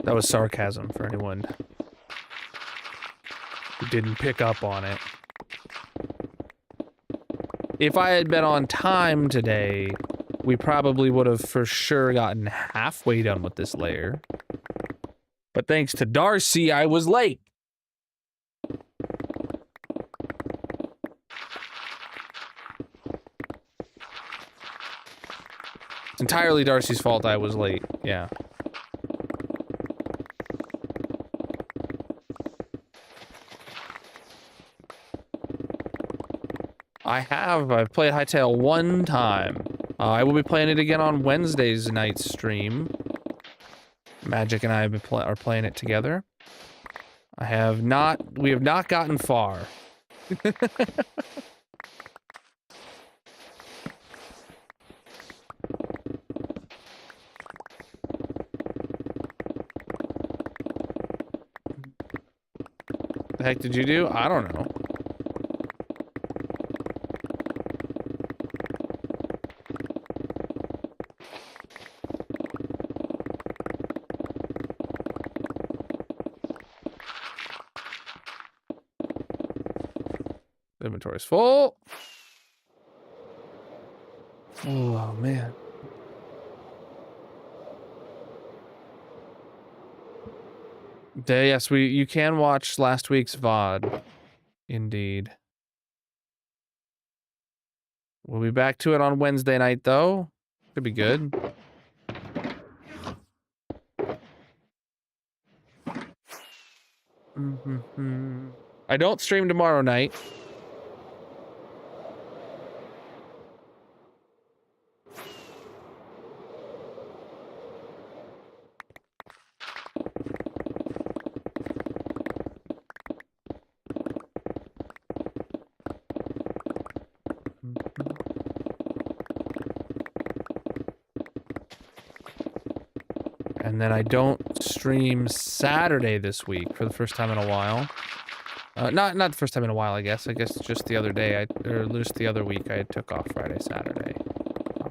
That was sarcasm for anyone who didn't pick up on it. If I had been on time today, we probably would have for sure gotten halfway done with this layer. But thanks to Darcy, I was late. It's entirely Darcy's fault I was late, yeah. I've played Hytale 1 time. I will be playing it again on Wednesday's night stream. Magic and I are playing it together. We have not gotten far. The heck did you do? I don't know. Inventory's full. Oh, man. Yes, you can watch last week's VOD. Indeed. We'll be back to it on Wednesday night, though. Could be good. I don't stream tomorrow night. And then I don't stream Saturday this week for the first time in a while. Not the first time in a while, I guess. I guess just the other day, or just the other week, I took off Friday, Saturday.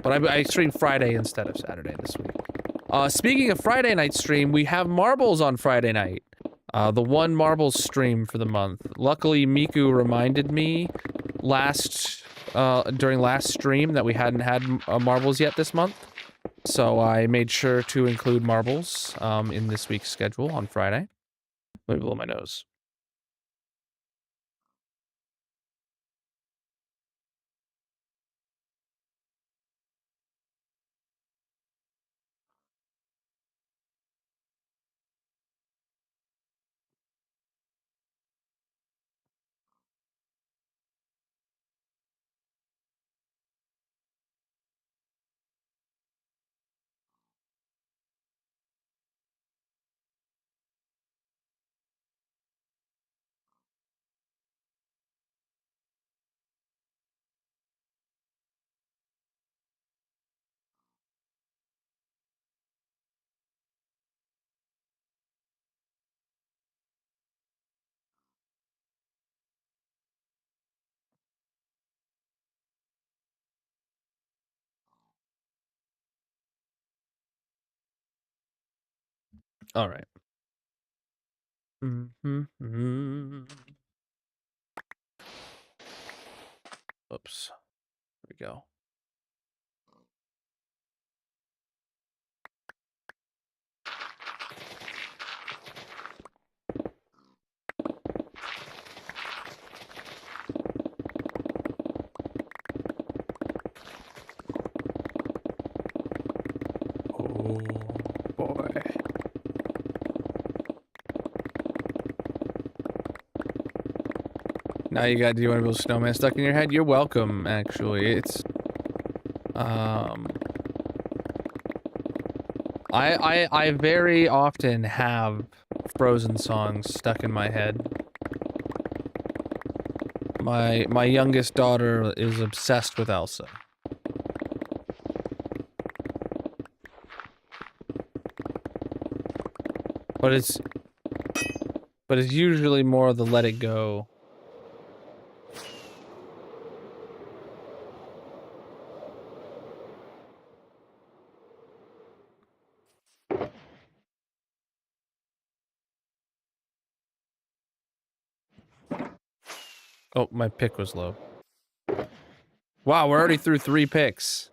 But I streamed Friday instead of Saturday this week. Speaking of Friday night stream, we have marbles on Friday night. The one marbles stream for the month. Luckily, Miku reminded me during last stream that we hadn't had marbles yet this month. So I made sure to include marbles in this week's schedule on Friday. Let me blow my nose. All right. Oops. There we go. Oh, boy. Now do you want to build a snowman stuck in your head? You're welcome, actually. It's, I very often have Frozen songs stuck in my head. My youngest daughter is obsessed with Elsa. But it's usually more of the Let It Go. Oh, my pick was low. Wow, we're already through 3 picks.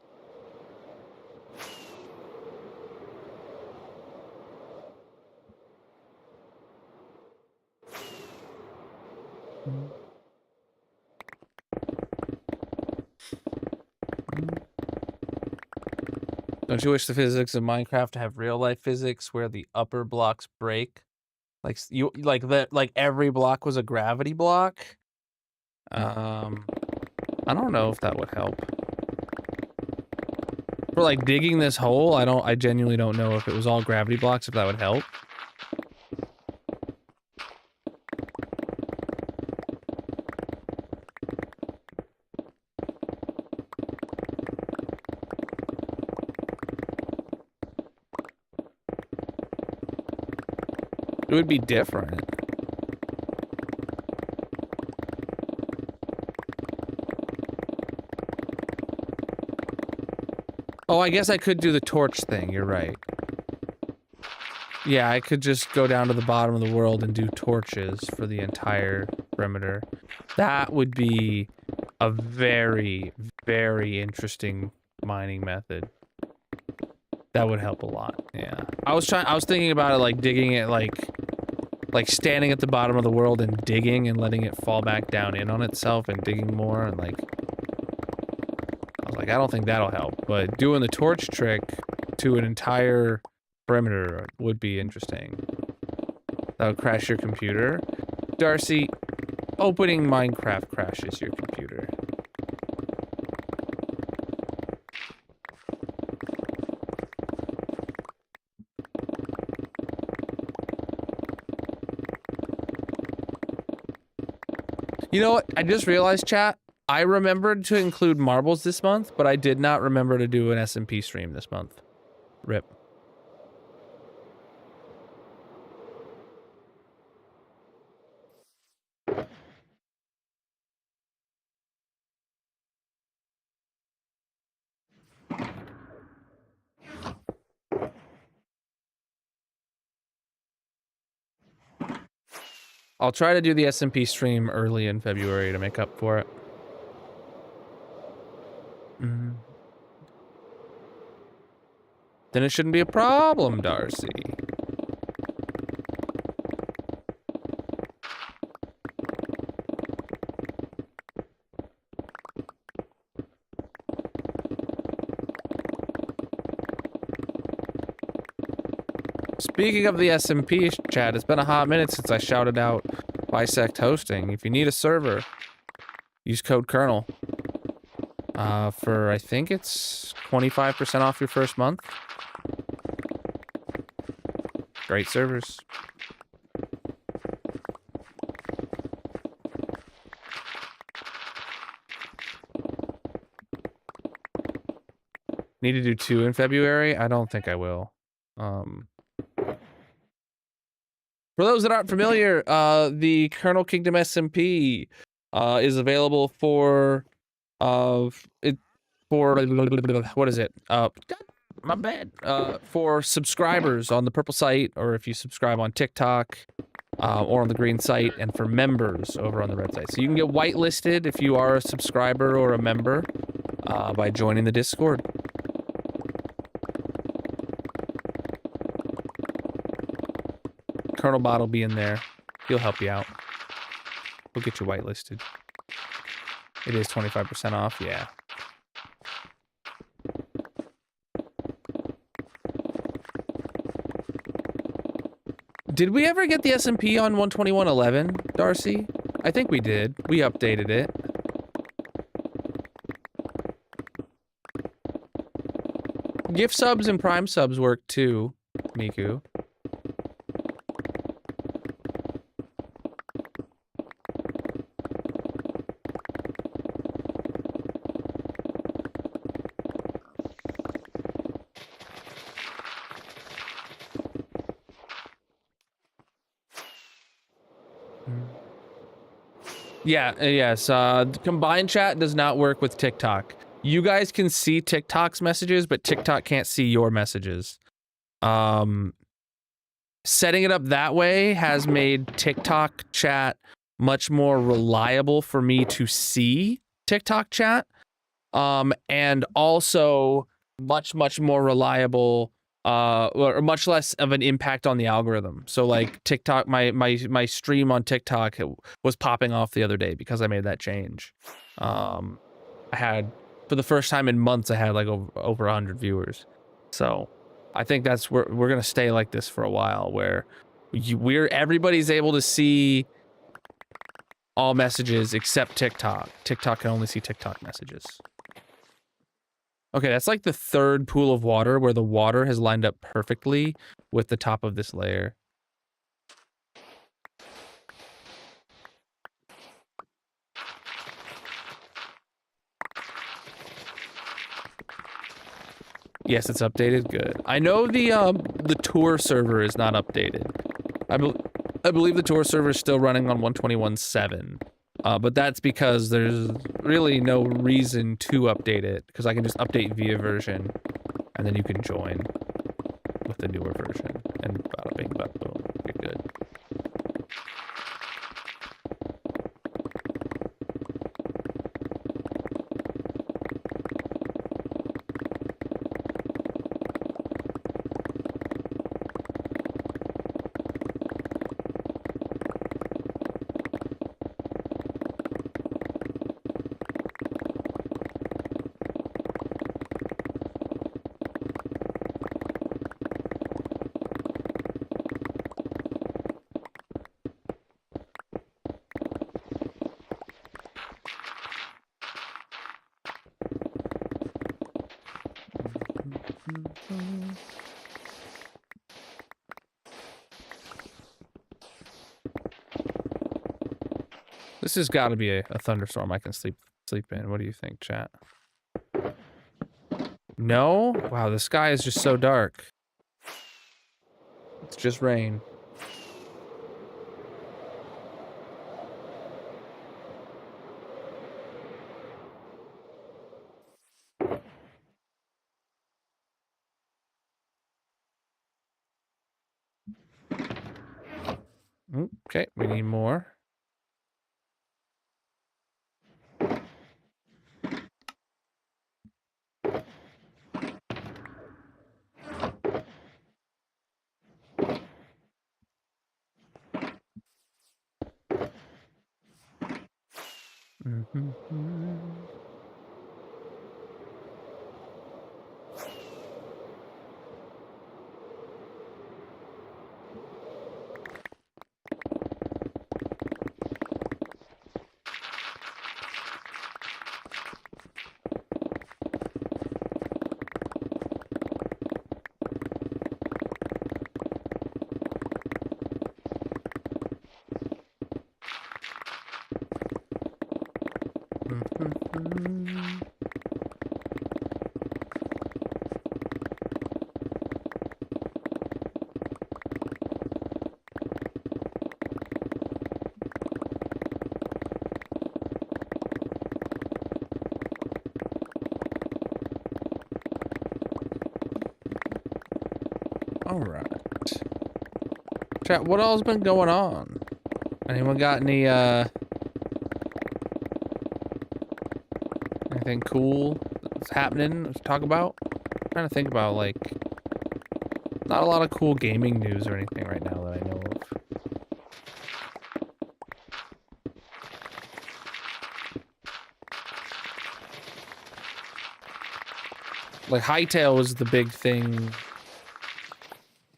Don't you wish the physics of Minecraft to have real-life physics where the upper blocks break? Like every block was a gravity block? I don't know if that would help. For like digging this hole, I genuinely don't know if it was all gravity blocks, if that would help. It would be different. Oh, I guess I could do the torch thing, you're right. Yeah, I could just go down to the bottom of the world and do torches for the entire perimeter. That would be a very, very interesting mining method. That would help a lot. Yeah. I was thinking about it like digging it like standing at the bottom of the world and digging and letting it fall back down in on itself and digging more and like I was like, I don't think that'll help, but doing the torch trick to an entire perimeter would be interesting. That would crash your computer. Darcy, opening Minecraft crashes your computer. You know what? I just realized, chat, I remembered to include marbles this month, but I did not remember to do an SMP stream this month. RIP. I'll try to do the SMP stream early in February to make up for it. Then it shouldn't be a problem, Darcy. Speaking of the SMP chat, it's been a hot minute since I shouted out Bisect Hosting. If you need a server, use code Colonel. For I think it's 25% off your first month. Great servers. Need to do 2 in February? I don't think I will. For those that aren't familiar, the Colonel Kingdom SMP is available for what is it? My bad. For subscribers on the purple site, or if you subscribe on TikTok, or on the green site, and for members over on the red site. So you can get whitelisted if you are a subscriber or a member by joining the Discord. Colonel Bot will be in there. He'll help you out. We'll get you whitelisted. It is 25% off, yeah. Did we ever get the SMP on 121.11, Darcy? I think we did. We updated it. Gift subs and Prime subs work too, Miku. Yeah, yes. Combined chat does not work with TikTok. You guys can see TikTok's messages, but TikTok can't see your messages. Setting it up that way has made TikTok chat much more reliable for me to see TikTok chat. And also much more reliable or much less of an impact on the algorithm. So like TikTok, my stream on TikTok was popping off the other day because I made that change. I had, for the first time in months, I had like over 100 viewers. So I think that's where we're gonna stay like this for a while, where everybody's able to see all messages except TikTok. TikTok can only see TikTok messages. Okay, that's like the third pool of water where the water has lined up perfectly with the top of this layer. Yes, it's updated. Good. I know the tour server is not updated. I believe the tour server is still running on 121.7. But that's because there's really no reason to update it, because I can just update via version, and then you can join with the newer version, and bada bing, bada boom, you're good. This has got to be a thunderstorm I can sleep in. What do you think, chat? No? Wow, the sky is just so dark. It's just rain. Okay, we need more. All right. Chat, what all's been going on? Anyone got any, anything cool that's happening to talk about? I'm trying to think about, like, not a lot of cool gaming news or anything right now that I know of. Like, Hightail was the big thing.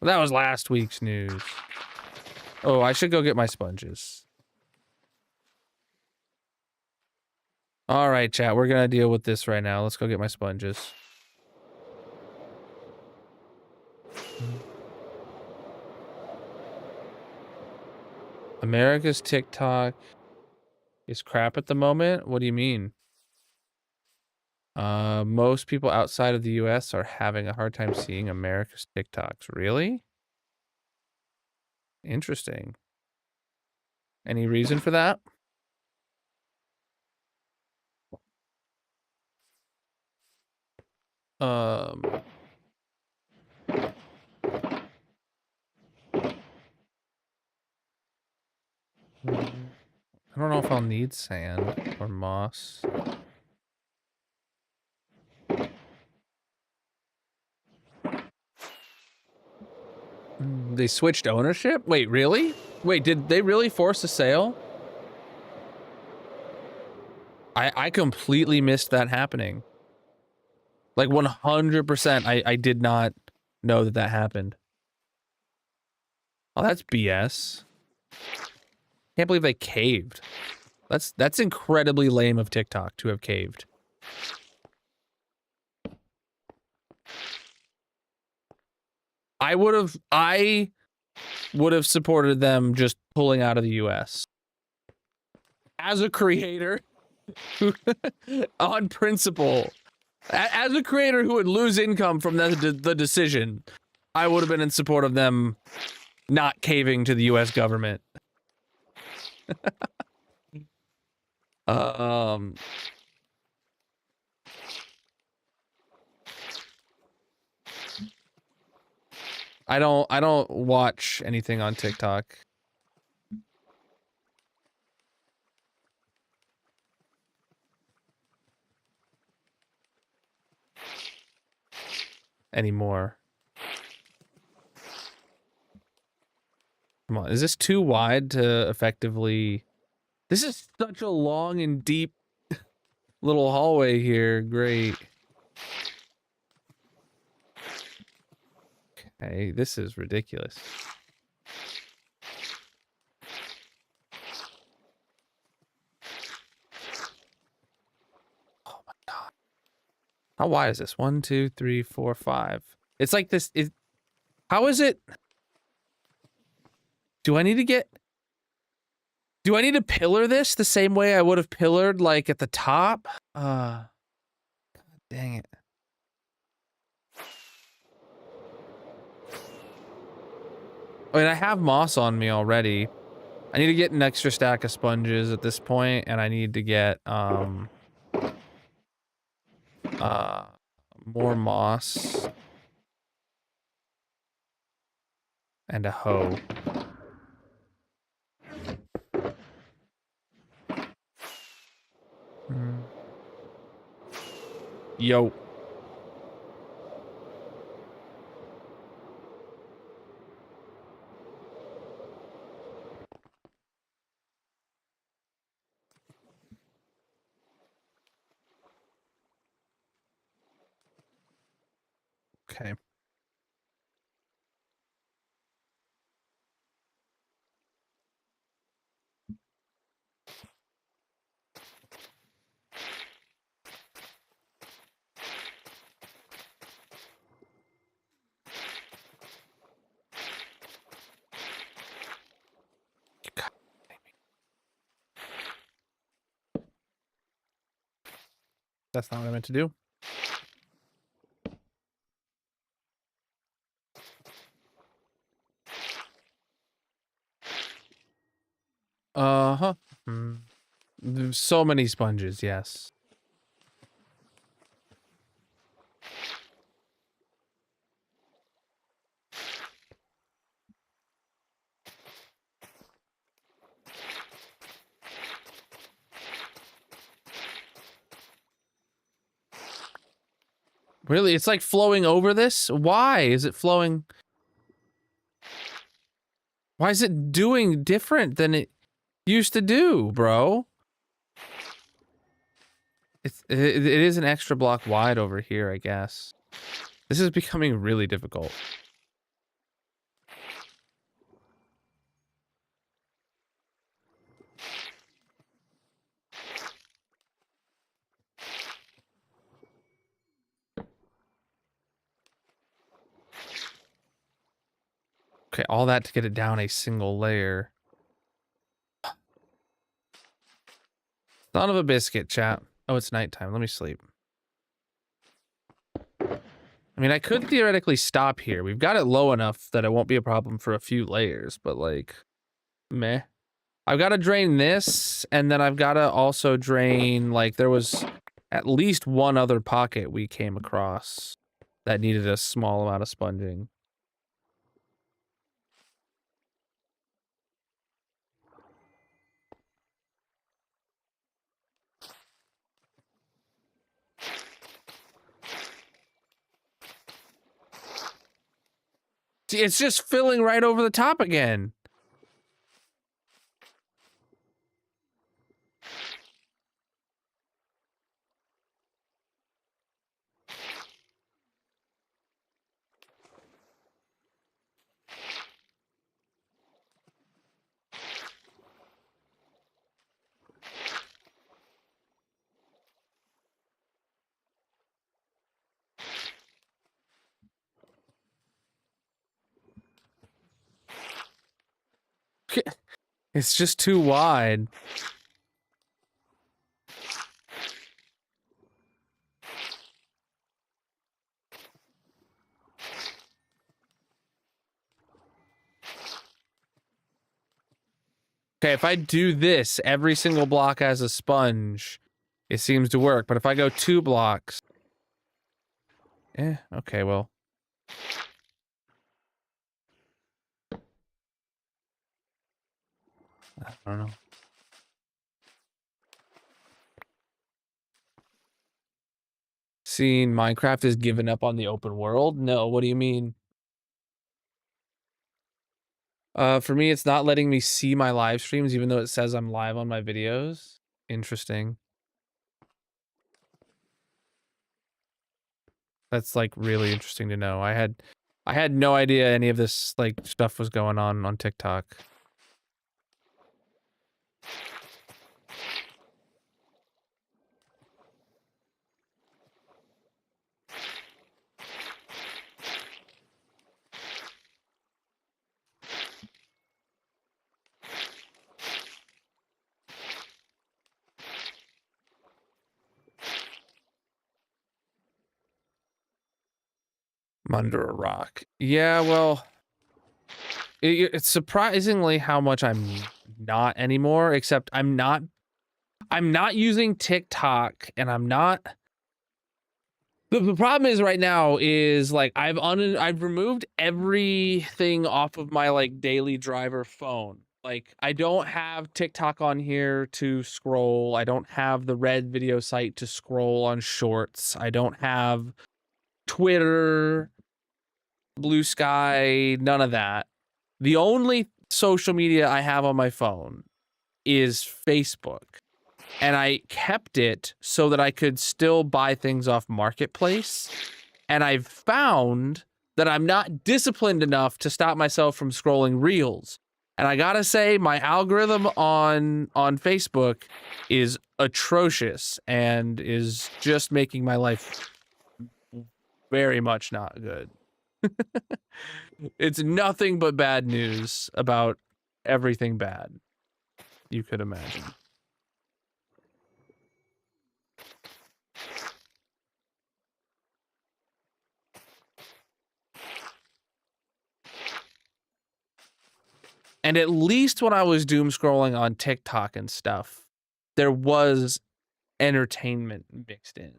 Well, that was last week's news. Oh, I should go get my sponges. All right, chat, we're gonna deal with this right now. Let's go get my sponges. America's TikTok is crap at the moment? What do you mean? Most people outside of the US are having a hard time seeing America's TikToks. Really? Interesting. Any reason for that? I don't know if I'll need sand or moss. They switched ownership? Wait, really? Wait, did they really force a sale? I completely missed that happening. Like 100%, I did not know that happened. Oh, that's BS. Can't believe they caved. That's incredibly lame of TikTok to have caved. I would have supported them just pulling out of the US. As a creator, on principle, as a creator who would lose income from the decision, I would have been in support of them not caving to the US government. I don't watch anything on TikTok. Anymore. Come on, is this too wide to effectively... This is such a long and deep little hallway here. Great. Okay, this is ridiculous. Oh my god. How wide is this? 1, 2, 3, 4, 5. It's like this. How is it? Do I need to get... Do I need to pillar this the same way I would have pillared, like, at the top? God dang it. I mean, I have moss on me already. I need to get an extra stack of sponges at this point, and I need to get, more moss. And a hoe. Yo. Okay. God. That's not what I meant to do. Uh-huh. There's so many sponges, yes. Really? It's like flowing over this? Why is it flowing? Why is it doing different than it used to do, bro? It is an extra block wide over here, I guess. This is becoming really difficult. Okay, all that to get it down a single layer. Son of a biscuit, chat. Oh, it's nighttime. Let me sleep. I mean, I could theoretically stop here. We've got it low enough that it won't be a problem for a few layers, but like, meh. I've got to drain this, and then I've got to also drain, like, there was at least one other pocket we came across that needed a small amount of sponging. See, it's just filling right over the top again. It's just too wide. Okay, if I do this, every single block has a sponge. It seems to work, but if I go 2 blocks... okay, well... I don't know. Seeing Minecraft has given up on the open world? No, what do you mean? For me, it's not letting me see my live streams, even though it says I'm live on my videos. Interesting. That's, like, really interesting to know. I had no idea any of this, like, stuff was going on TikTok. I'm under a rock. Yeah, well, it's surprisingly how much I'm not anymore, except I'm not using TikTok, and I'm not. The problem is right now is like I've removed everything off of my like daily driver phone. Like I don't have TikTok on here to scroll. I don't have the red video site to scroll on shorts. I don't have Twitter, Blue Sky, none of that. The only social media I have on my phone is Facebook. And I kept it so that I could still buy things off Marketplace. And I've found that I'm not disciplined enough to stop myself from scrolling reels. And I gotta say, my algorithm on Facebook is atrocious and is just making my life very much not good. It's nothing but bad news about everything bad you could imagine. And at least when I was doom scrolling on TikTok and stuff, there was entertainment mixed in.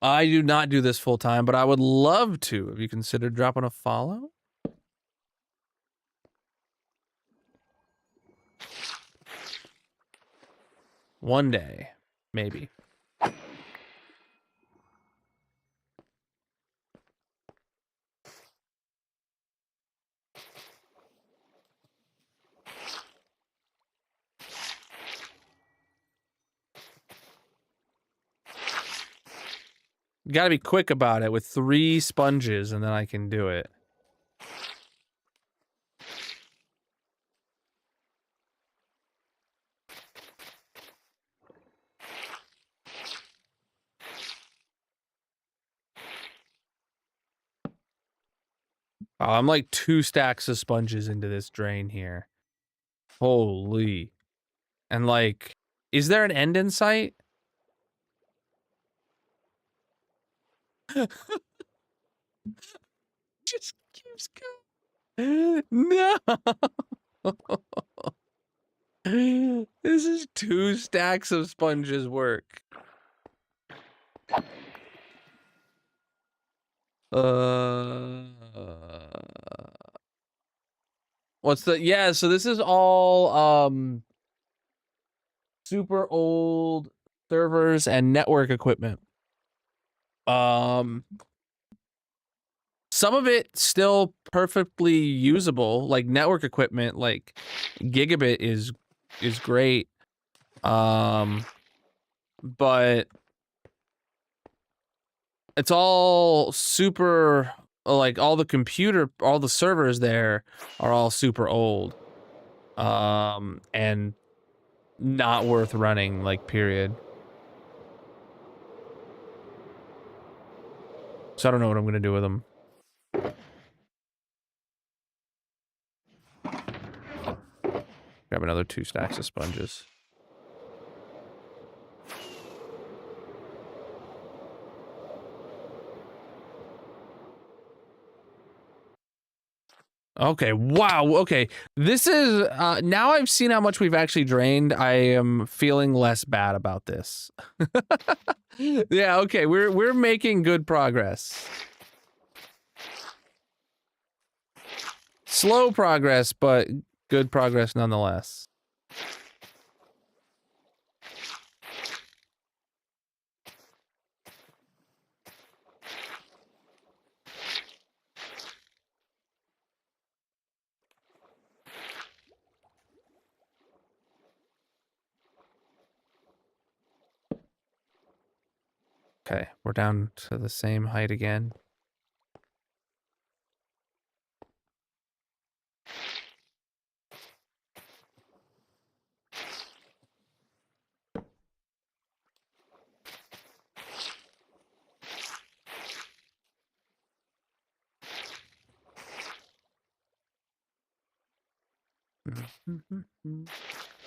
I do not do this full time, but I would love to. Have you considered dropping a follow? One day, maybe. You gotta be quick about it with 3 sponges, and then I can do it. Oh, I'm like 2 stacks of sponges into this drain here. Holy. And like, is there an end in sight? Just keeps going. No. This is 2 stacks of sponges work. What's the, yeah, so this is all super old servers and network equipment. Some of it still perfectly usable, like network equipment, like gigabit is great. But it's all super, like all the servers there are all super old. And not worth running, like, period. So I don't know what I'm gonna do with them. Grab another 2 stacks of sponges. Okay, wow, okay. This is, now I've seen how much we've actually drained, I am feeling less bad about this. Yeah, okay, we're making good progress. Slow progress, but good progress nonetheless. Okay, we're down to the same height again.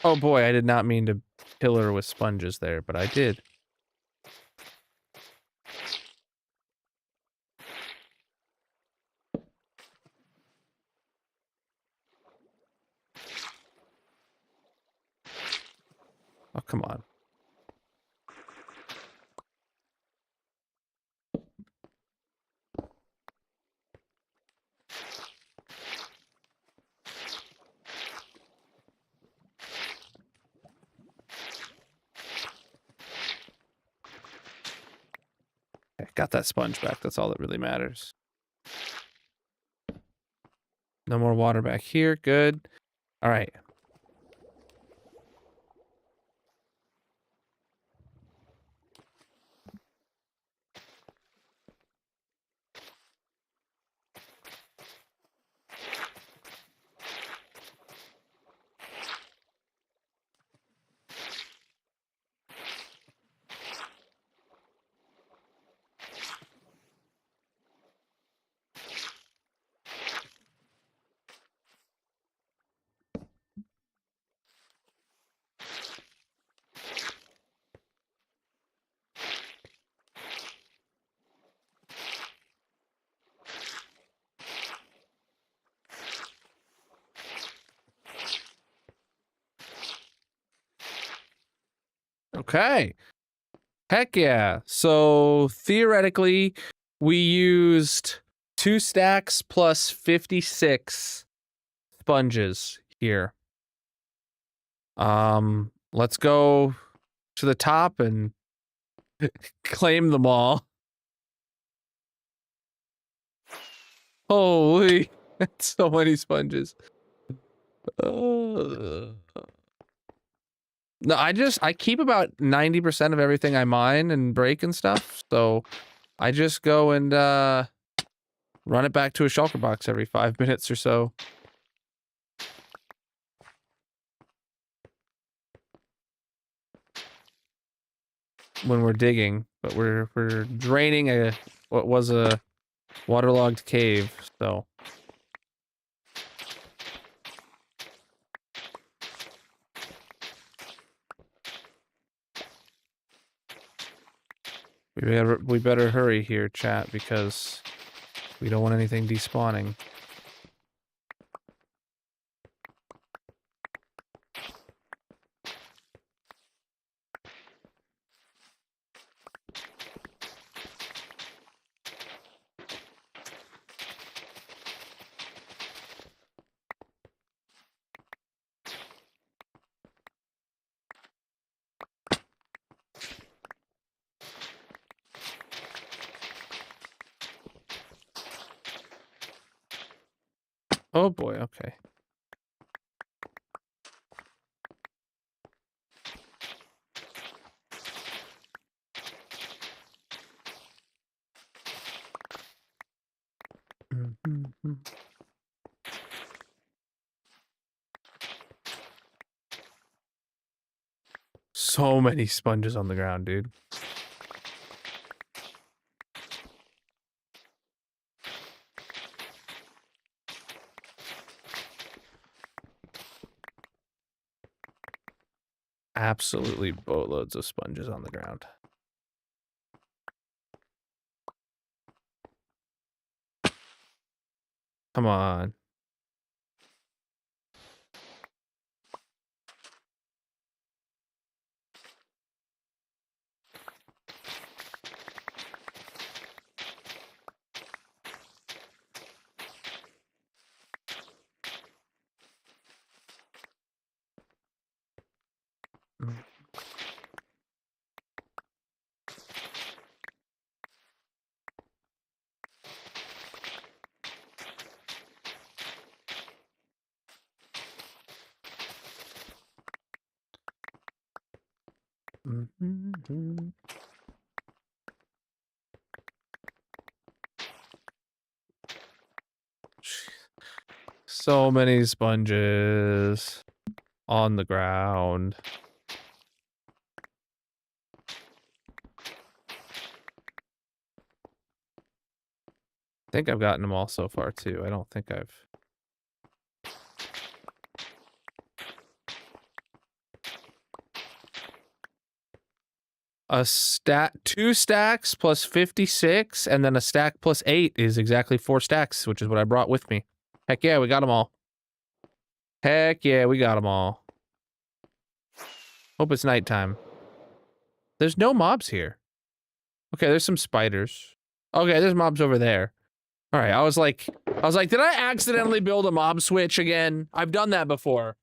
Oh boy, I did not mean to pillar with sponges there, but I did. Oh, come on. Okay, got that sponge back. That's all that really matters. No more water back here. Good. All right. Okay. Heck yeah. So theoretically, we used 2 stacks plus 56 sponges here. Let's go to the top and claim them all. Holy, that's so many sponges. No, I keep about 90% of everything I mine and break and stuff, so I just go and run it back to a shulker box every 5 minutes or so. When we're digging, but we're draining what was a waterlogged cave, so we better hurry here, chat, because we don't want anything despawning. Oh boy, okay. So many sponges on the ground, dude. Absolutely boatloads of sponges on the ground. Come on. So many sponges on the ground. I think I've gotten them all so far too. I don't think I've... A stack, 2 stacks plus 56, and then a stack plus 8 is exactly 4 stacks, which is what I brought with me. Heck yeah, we got them all. Heck yeah, we got them all. Hope it's nighttime. There's no mobs here. Okay, there's some spiders. Okay, there's mobs over there. All right, I was like, did I accidentally build a mob switch again? I've done that before.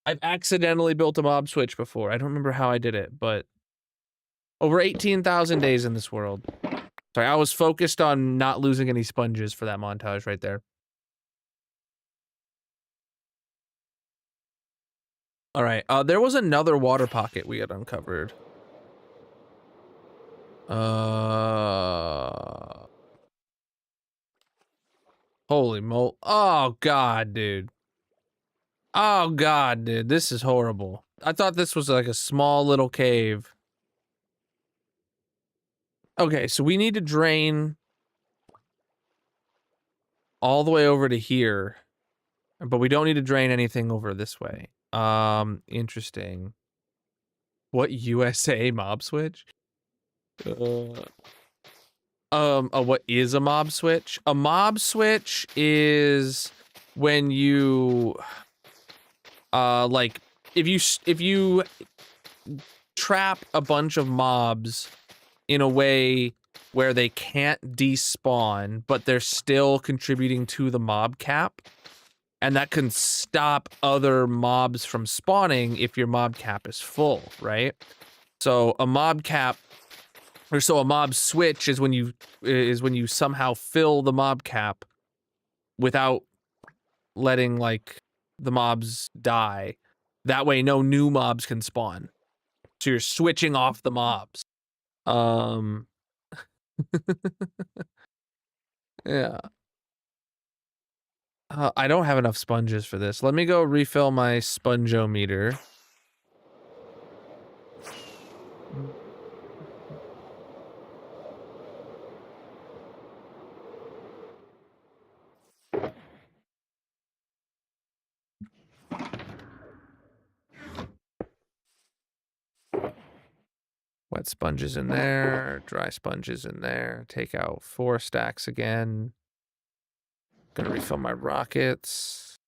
I've accidentally built a mob switch before. I don't remember how I did it, but over 18,000 days in this world. Sorry, I was focused on not losing any sponges for that montage right there. All right, there was another water pocket we had uncovered. Holy mo- Oh god, dude. Oh god, dude, this is horrible. I thought this was like a small little cave. Okay, so we need to drain all the way over to here, but we don't need to drain anything over this way. Interesting. What USA mob switch? What is a mob switch? A mob switch is when you, like, if you trap a bunch of mobs in a way where they can't despawn, but they're still contributing to the mob cap, and that can stop other mobs from spawning if your mob cap is full, right? So a mob cap, or so a mob switch is when you somehow fill the mob cap without letting like the mobs die. That way no new mobs can spawn. So you're switching off the mobs. Yeah. I don't have enough sponges for this. Let me go refill my spongeometer. Wet sponges in there, dry sponges in there. Take out 4 stacks again. Gonna refill my rockets.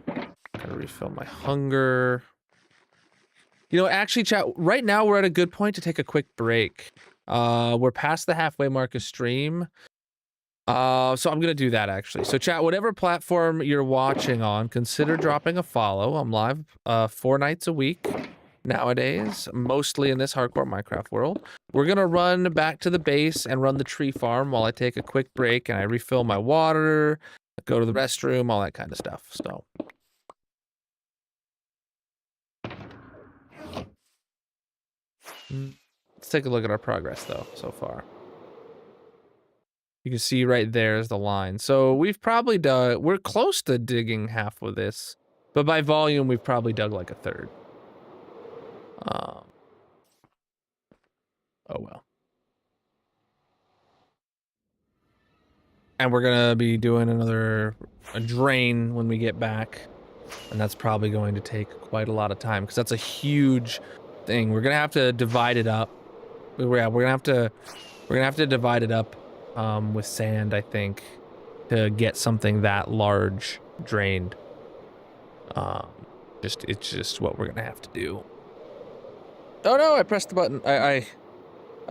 Gotta refill my hunger. You know, actually, chat, right now we're at a good point to take a quick break. We're past the halfway mark of stream. So I'm gonna do that actually. So chat, whatever platform you're watching on, consider dropping a follow. I'm live 4 nights a week nowadays, mostly in this hardcore Minecraft world. We're gonna run back to the base and run the tree farm while I take a quick break and I refill my water, go to the restroom, all that kind of stuff. So let's take a look at our progress though so far. You can see right there is the line. So we've probably dug, we're close to digging half of this, but by volume, we've probably dug like a third. Oh well. And we're gonna be doing a drain when we get back. And that's probably going to take quite a lot of time because that's a huge thing. We're gonna have to divide it up. Yeah, we're gonna have to divide it up with sand, I think, to get something that large drained. It's just what we're gonna have to do. Oh no! I pressed the button. I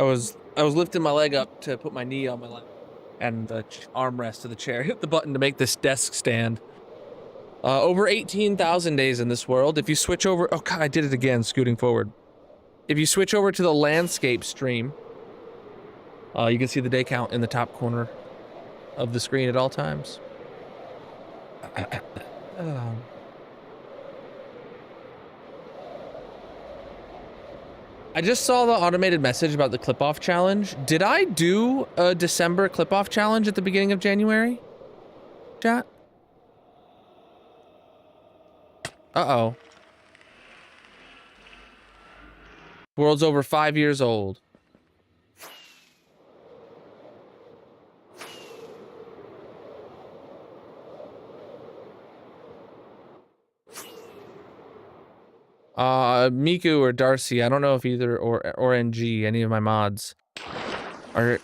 was lifting my leg up to put my knee on my leg, and the armrest of the chair hit the button to make this desk stand. Over 18,000 days in this world. If you switch over, oh god, I did it again, scooting forward. If you switch over to the landscape stream, you can see the day count in the top corner of the screen at all times. I just saw the automated message about the clip-off challenge. Did I do a December clip-off challenge at the beginning of January? Chat? Uh-oh. World's over 5 years old. Miku or Darcy, I don't know if either, or NG, any of my mods. Are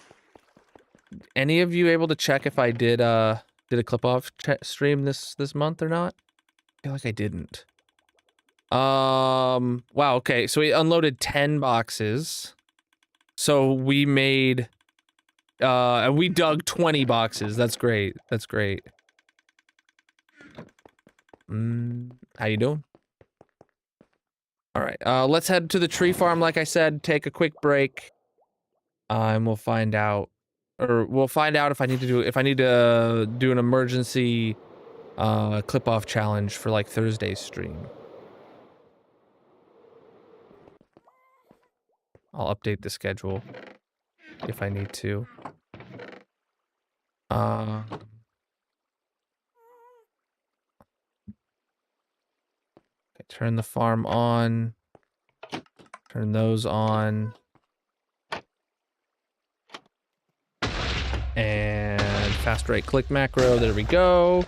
any of you able to check if I did a clip off stream this month or not? I feel like I didn't. Wow, okay, so we unloaded 10 boxes. So we made, and we dug 20 boxes. That's great. That's great. How you doing? All right, let's head to the tree farm. Like I said, take a quick break, and we'll find out, or we'll find out if I need to do an emergency, clip off challenge for like Thursday's stream. I'll update the schedule if I need to. Okay, turn the farm on. Turn those on. And fast right click macro, there we go.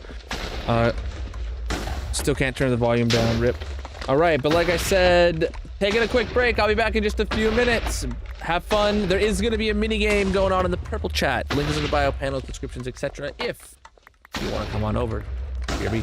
Still can't turn the volume down, rip. All right, but like I said, taking a quick break. I'll be back in just a few minutes. Have fun. There is going to be a mini game going on in the purple chat. Link is in the bio panel, descriptions, etc. If you want to come on over. BRB.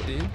Dude.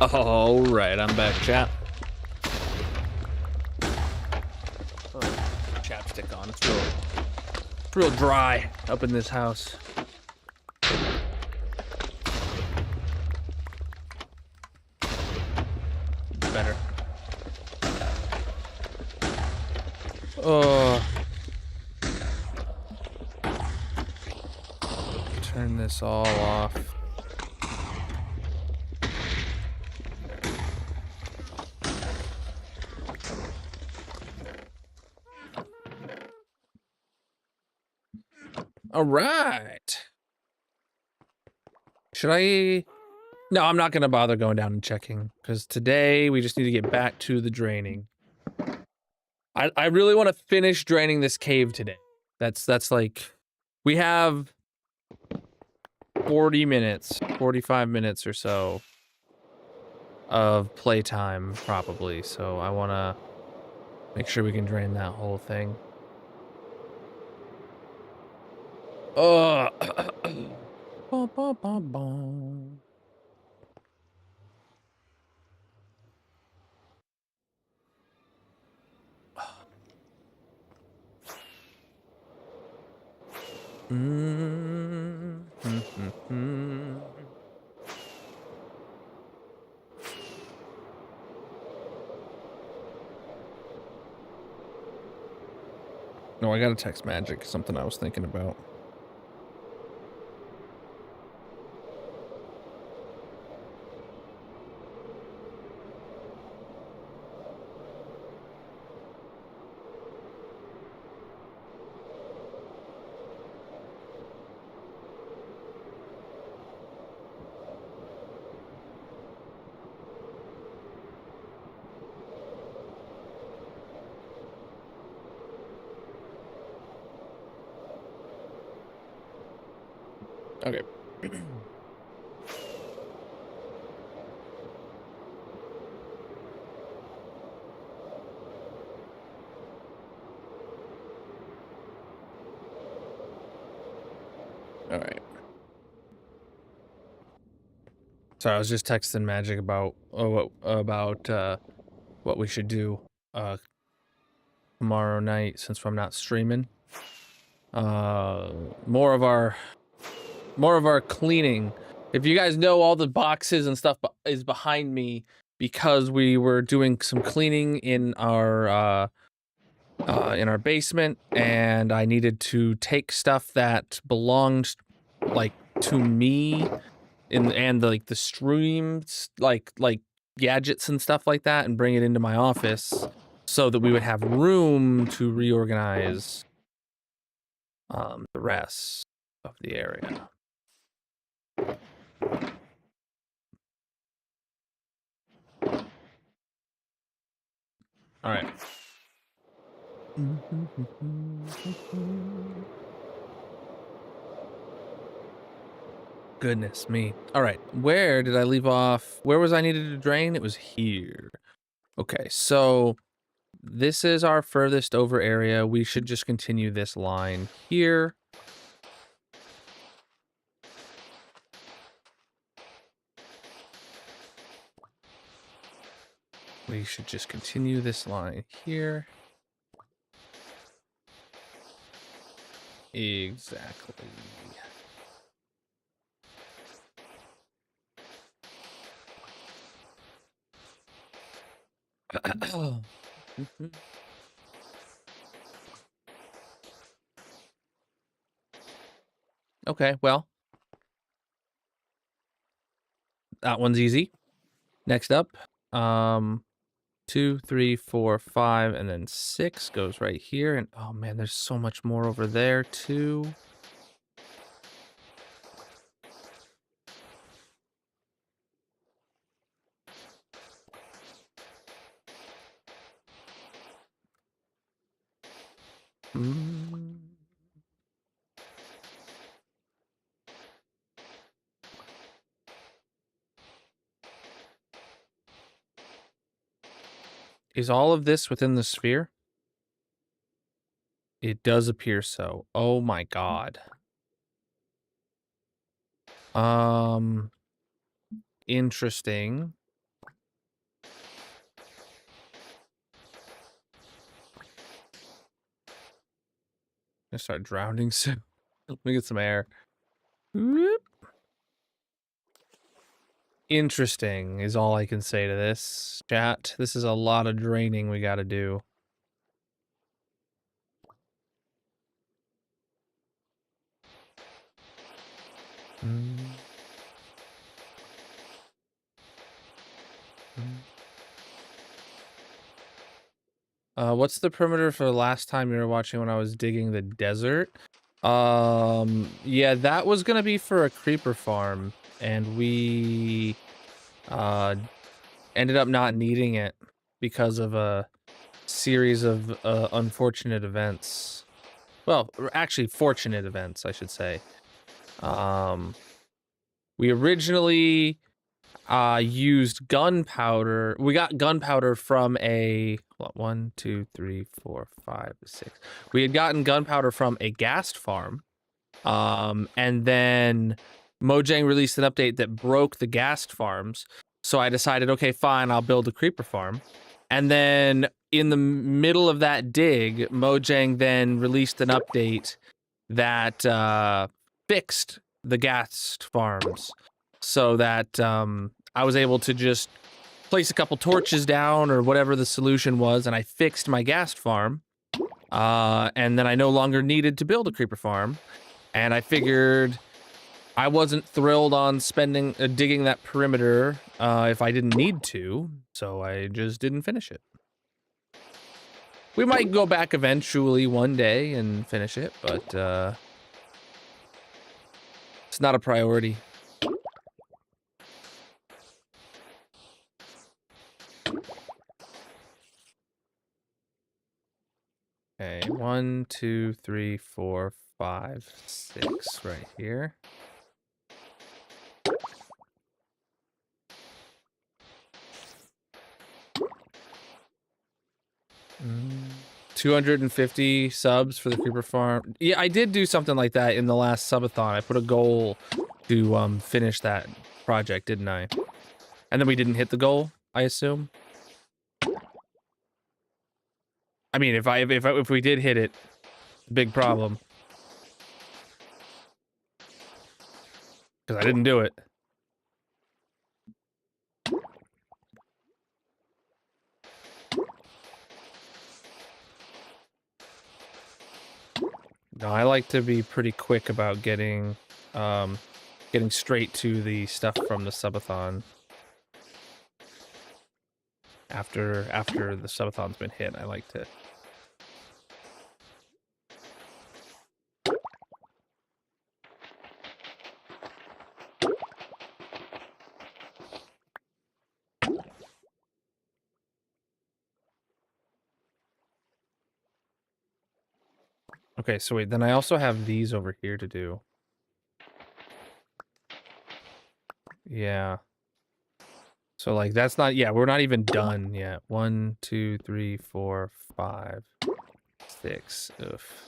All right, I'm back, chat. Oh, chapstick on. It's real dry up in this house. Better. Oh. Turn this all off. All right. Should I? No, I'm not gonna bother going down and checking because today we just need to get back to the draining. I really want to finish draining this cave today. That's like, we have 40 minutes, 45 minutes or so of playtime probably. So I want to make sure we can drain that whole thing. Bum, bum, bum, bum. No, I gotta text Magic, something I was thinking about. Okay. All right. Sorry, I was just texting Magic about what we should do tomorrow night since I'm not streaming. More of our cleaning. If you guys know, all the boxes and stuff is behind me because we were doing some cleaning in our basement, and I needed to take stuff that belonged like to me and like the streams, like gadgets and stuff like that, and bring it into my office so that we would have room to reorganize the rest of the area. All right. Goodness me. All right. Where did I leave off? Where was I needed to drain? It was here. Okay, so this is our furthest over area. We should just continue this line here. We should just continue this line here. Exactly. Okay, well, that one's easy. Next up, 2, 3, 4, 5, and then 6 goes right here. And oh man, there's so much more over there too. Is all of this within the sphere? It does appear so. Oh my god. Interesting. gonna start drowning soon. Let me get some air. Whoop. Interesting is all I can say to this, chat. This is a lot of draining we gotta do. What's the perimeter for the last time you were watching when I was digging the desert? Yeah, that was gonna be for a creeper farm, and we ended up not needing it because of a series of unfortunate events. Well, actually fortunate events, I should say. We originally used gunpowder. We got gunpowder from a what, 1, 2, 3, 4, 5, 6. We had gotten gunpowder from a ghast farm. And then Mojang released an update that broke the ghast farms. So I decided, okay, fine, I'll build a creeper farm. And then in the middle of that dig, Mojang then released an update that fixed the ghast farms so that I was able to just place a couple torches down or whatever the solution was, and I fixed my ghast farm. And then I no longer needed to build a creeper farm. And I figured I wasn't thrilled on digging that perimeter if I didn't need to, so I just didn't finish it. We might go back eventually one day and finish it, but it's not a priority. Okay, 1, 2, 3, 4, 5, 6 right here. Mm. 250 subs for the creeper farm. Yeah, I did do something like that in the last subathon. I put a goal to finish that project, didn't I? And then we didn't hit the goal, I assume. I mean, if we did hit it, big problem. Because I didn't do it. No, I like to be pretty quick about getting straight to the stuff from the subathon. After the subathon's been hit, I like to. Okay, so wait, then I also have these over here to do. Yeah. So like that's not, yeah, we're not even done yet. 1, 2, 3, 4, 5, 6. Oof.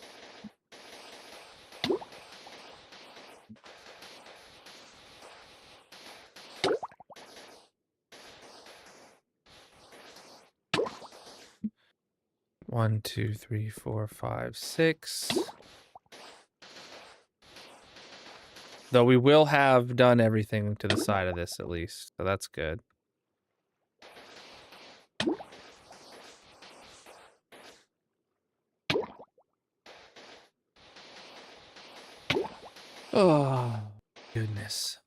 One, 2, 3, 4, 5, 6. Though we will have done everything to the side of this at least, so that's good. Oh, goodness.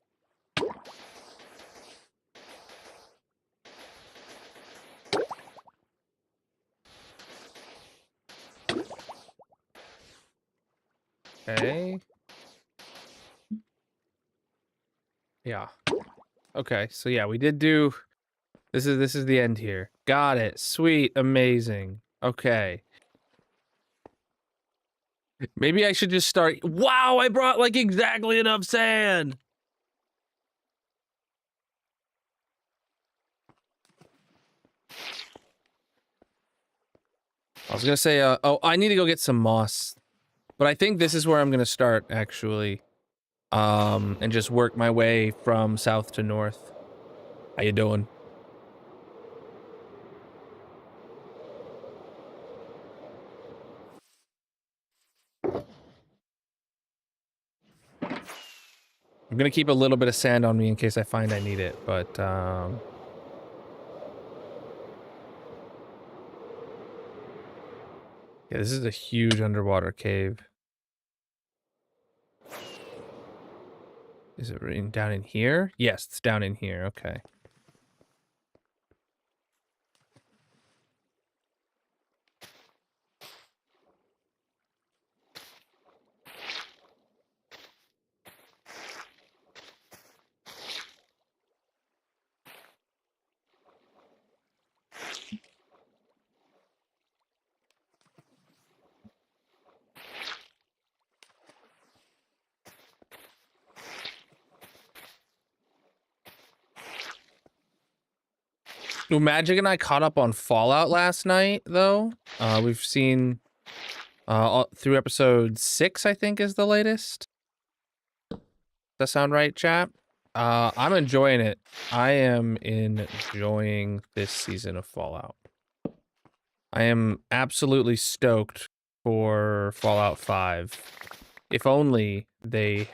Okay. Yeah. Okay, so yeah, we did do... This is the end here. Got it. Sweet. Amazing. Okay. Maybe I should just start... Wow, I brought like exactly enough sand! I was gonna say, oh, I need to go get some moss. But I think this is where I'm gonna start, actually. And just work my way from south to north. How you doing? I'm gonna keep a little bit of sand on me in case I find I need it, but yeah, this is a huge underwater cave. Is it down in here? Yes, it's down in here. Okay. Well, Magic and I caught up on Fallout last night, though. We've seen through episode 6, I think, is the latest. Does that sound right, chat? I'm enjoying it. I am enjoying this season of Fallout. I am absolutely stoked for Fallout 5. If only they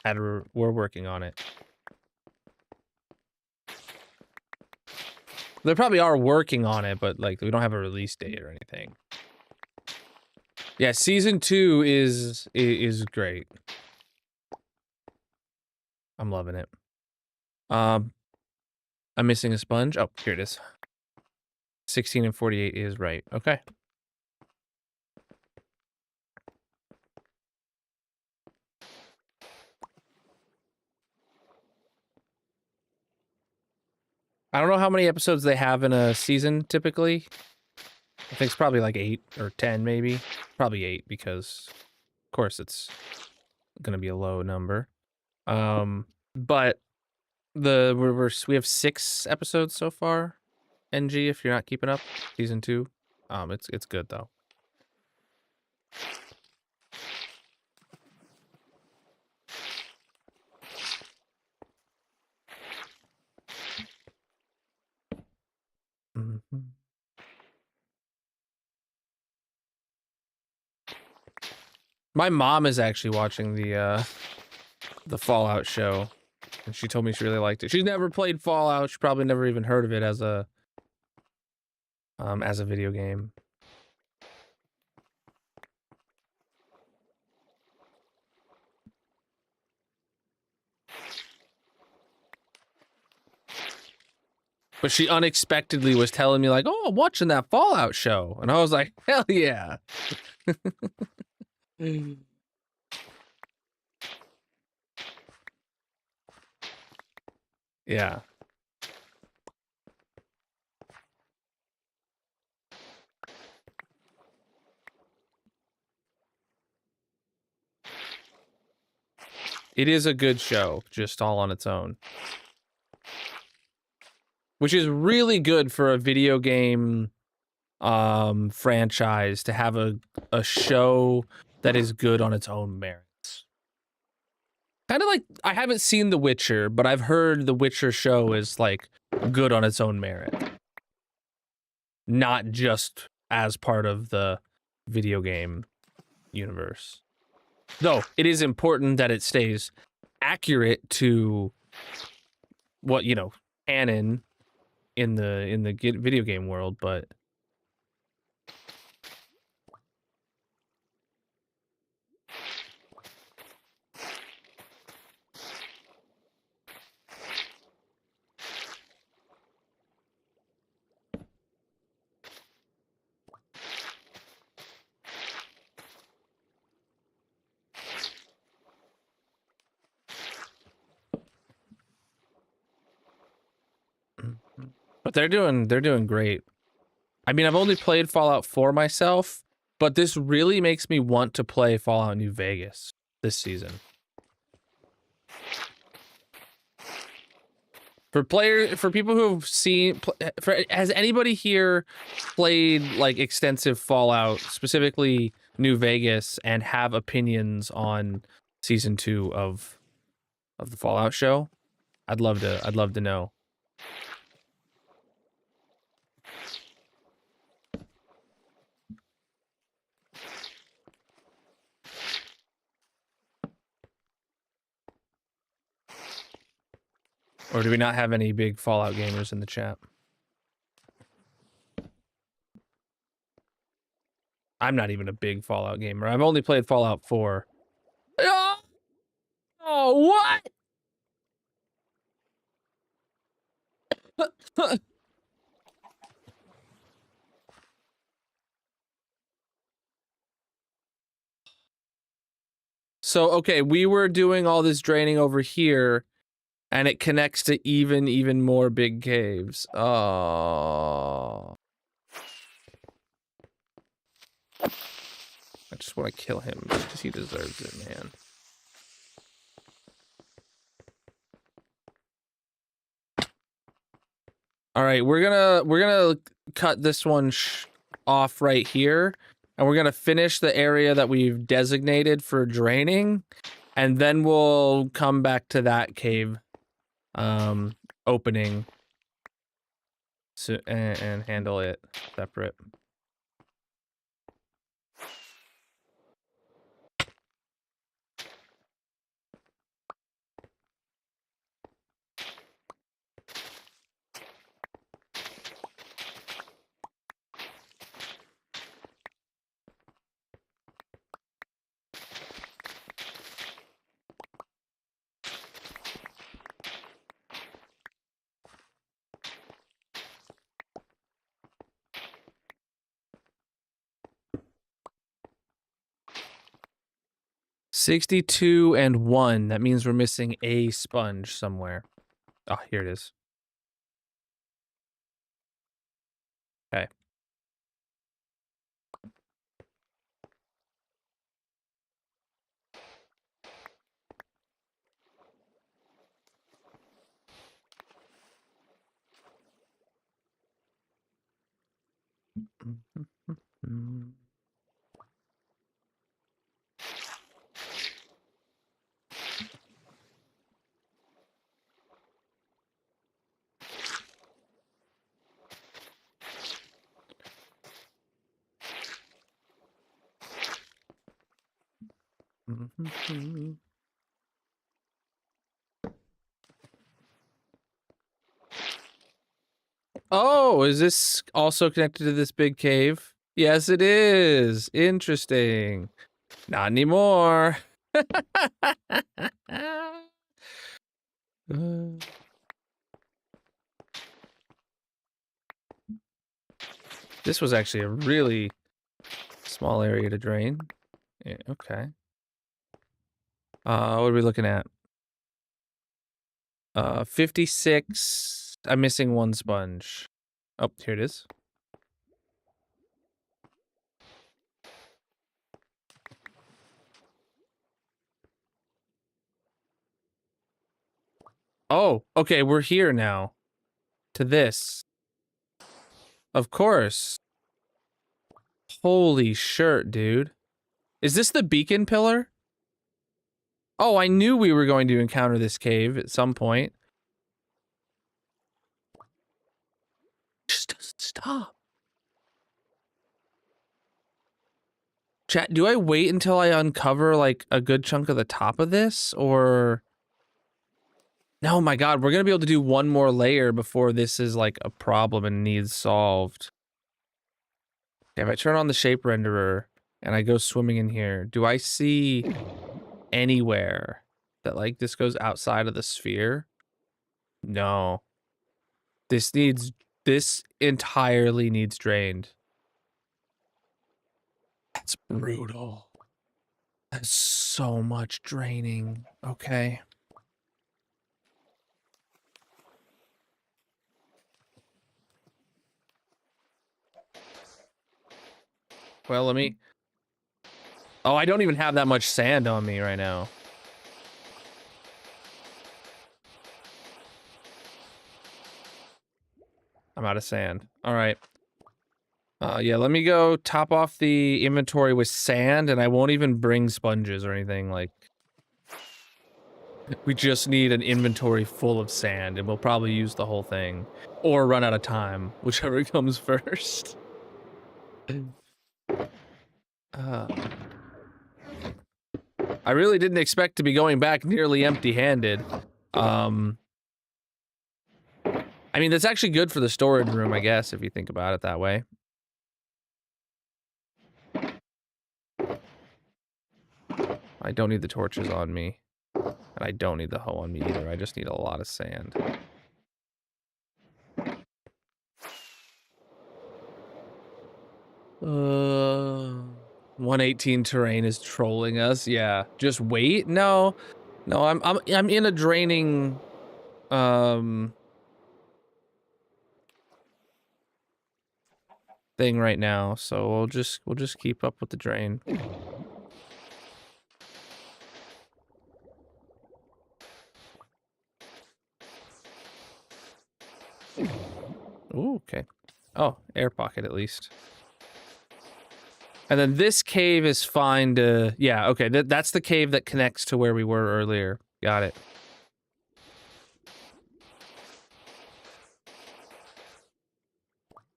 were working on it. They probably are working on it, but like we don't have a release date or anything. Yeah, season 2 is great. I'm loving it. I'm missing a sponge. Oh, here it is. 16 and 48 is right. Okay. I don't know how many episodes they have in a season typically. I think it's probably like 8 or 10 maybe. Probably 8 because of course it's going to be a low number. But we have 6 episodes so far. NG if you're not keeping up, season 2. It's good though. Mm-hmm. My mom is actually watching the Fallout show, and she told me she really liked it. She's never played Fallout. She probably never even heard of it as a video game. But she unexpectedly was telling me like, "Oh, I'm watching that Fallout show," and I was like, "Hell yeah!" Yeah. It is a good show, just all on its own. Which is really good for a video game franchise to have a show that is good on its own merits. Kind of like, I haven't seen The Witcher, but I've heard The Witcher show is like good on its own merit. Not just as part of the video game universe. Though it is important that it stays accurate to what, you know, canon in the video game world, but they're doing great. I mean, I've only played Fallout 4 myself, but this really makes me want to play Fallout New Vegas this season. For people who've seen, has anybody here played like extensive Fallout, specifically New Vegas, and have opinions on season 2 of the Fallout show? I'd love to know. Or do we not have any big Fallout gamers in the chat? I'm not even a big Fallout gamer. I've only played Fallout 4. Oh, what? So, okay, we were doing all this draining over here, and it connects to even more big caves. Oh. I just want to kill him just because he deserves it, man. All right, we're gonna cut this one off right here, and we're gonna finish the area that we've designated for draining, and then we'll come back to that cave opening and handle it separate. $62 and 1. That means we're missing a sponge somewhere. Oh, here it is. Okay. Oh, is this also connected to this big cave? Yes, it is. Interesting. Not anymore. This was actually a really small area to drain. Yeah, okay. What are we looking at? 56. I'm missing one sponge. Oh, here it is. Oh, okay, we're here now. To this. Of course. Holy shirt, dude. Is this the beacon pillar? Oh, I knew we were going to encounter this cave at some point. Just doesn't stop. Chat, do I wait until I uncover like a good chunk of the top of this, or... No, my God, we're gonna be able to do one more layer before this is like a problem and needs solved. Okay, if I turn on the shape renderer and I go swimming in here, do I see anywhere that like this goes outside of the sphere? No. This entirely needs drained. That's brutal. That's so much draining. Okay. Well, let me... Oh, I don't even have that much sand on me right now. I'm out of sand. All right. Yeah, let me go top off the inventory with sand, and I won't even bring sponges or anything. Like, we just need an inventory full of sand, and we'll probably use the whole thing. Or run out of time, whichever comes first. I really didn't expect to be going back nearly empty-handed. I mean, that's actually good for the storage room, I guess, if you think about it that way. I don't need the torches on me. And I don't need the hoe on me either. I just need a lot of sand. 118 terrain is trolling us. Yeah. Just wait? No. No, I'm in a draining thing right now, so we'll just keep up with the drain. Ooh, okay. Oh, air pocket at least. And then this cave is fine to... Yeah, okay. That's the cave that connects to where we were earlier. Got it.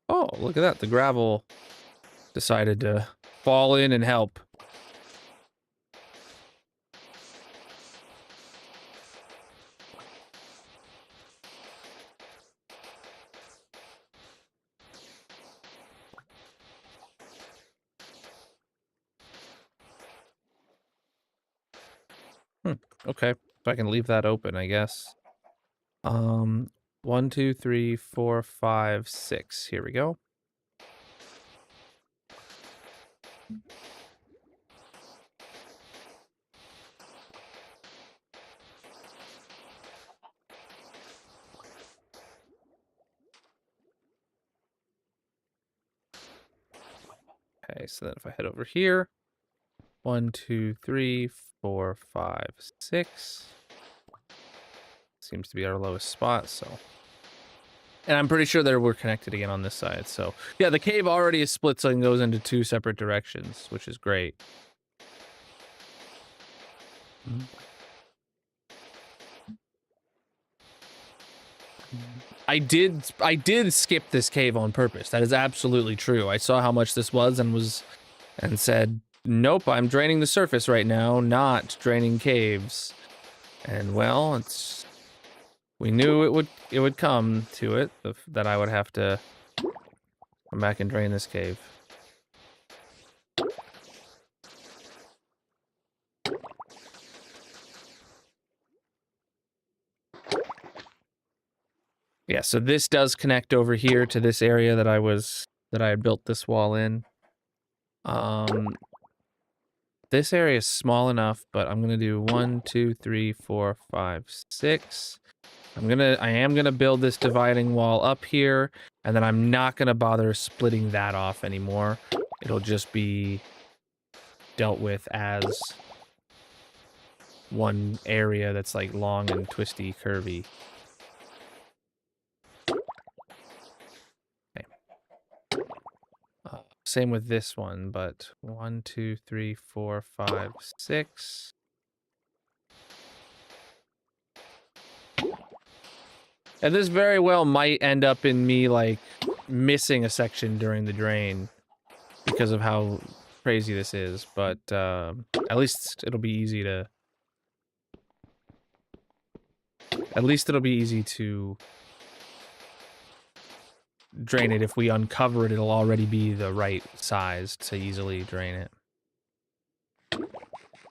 Oh, look at that. The gravel decided to fall in and help. Okay, so I can leave that open, I guess. 1, 2, 3, 4, 5, 6. Here we go. Okay, so then if I head over here, 1, 2, 3, 4, 5, 6. Seems to be our lowest spot, so. And I'm pretty sure that we're connected again on this side, so. Yeah, the cave already is split, so it goes into 2 separate directions, which is great. I did skip this cave on purpose. That is absolutely true. I saw how much this was and said, nope, I'm draining the surface right now, not draining caves. And well, we knew it would come to it, that I would have to come back and drain this cave. Yeah, so this does connect over here to this area that I had built this wall in. This area is small enough, but I'm gonna do 1, 2, 3, 4, 5, 6. I am gonna build this dividing wall up here, and then I'm not gonna bother splitting that off anymore. It'll just be dealt with as one area that's like long and twisty, curvy. Okay. Same with this one, but 1, 2, 3, 4, 5, 6. And this very well might end up in me, like, missing a section during the drain because of how crazy this is, but at least it'll be easy to... At least it'll be easy to drain it. If we uncover it, it'll already be the right size to easily drain it.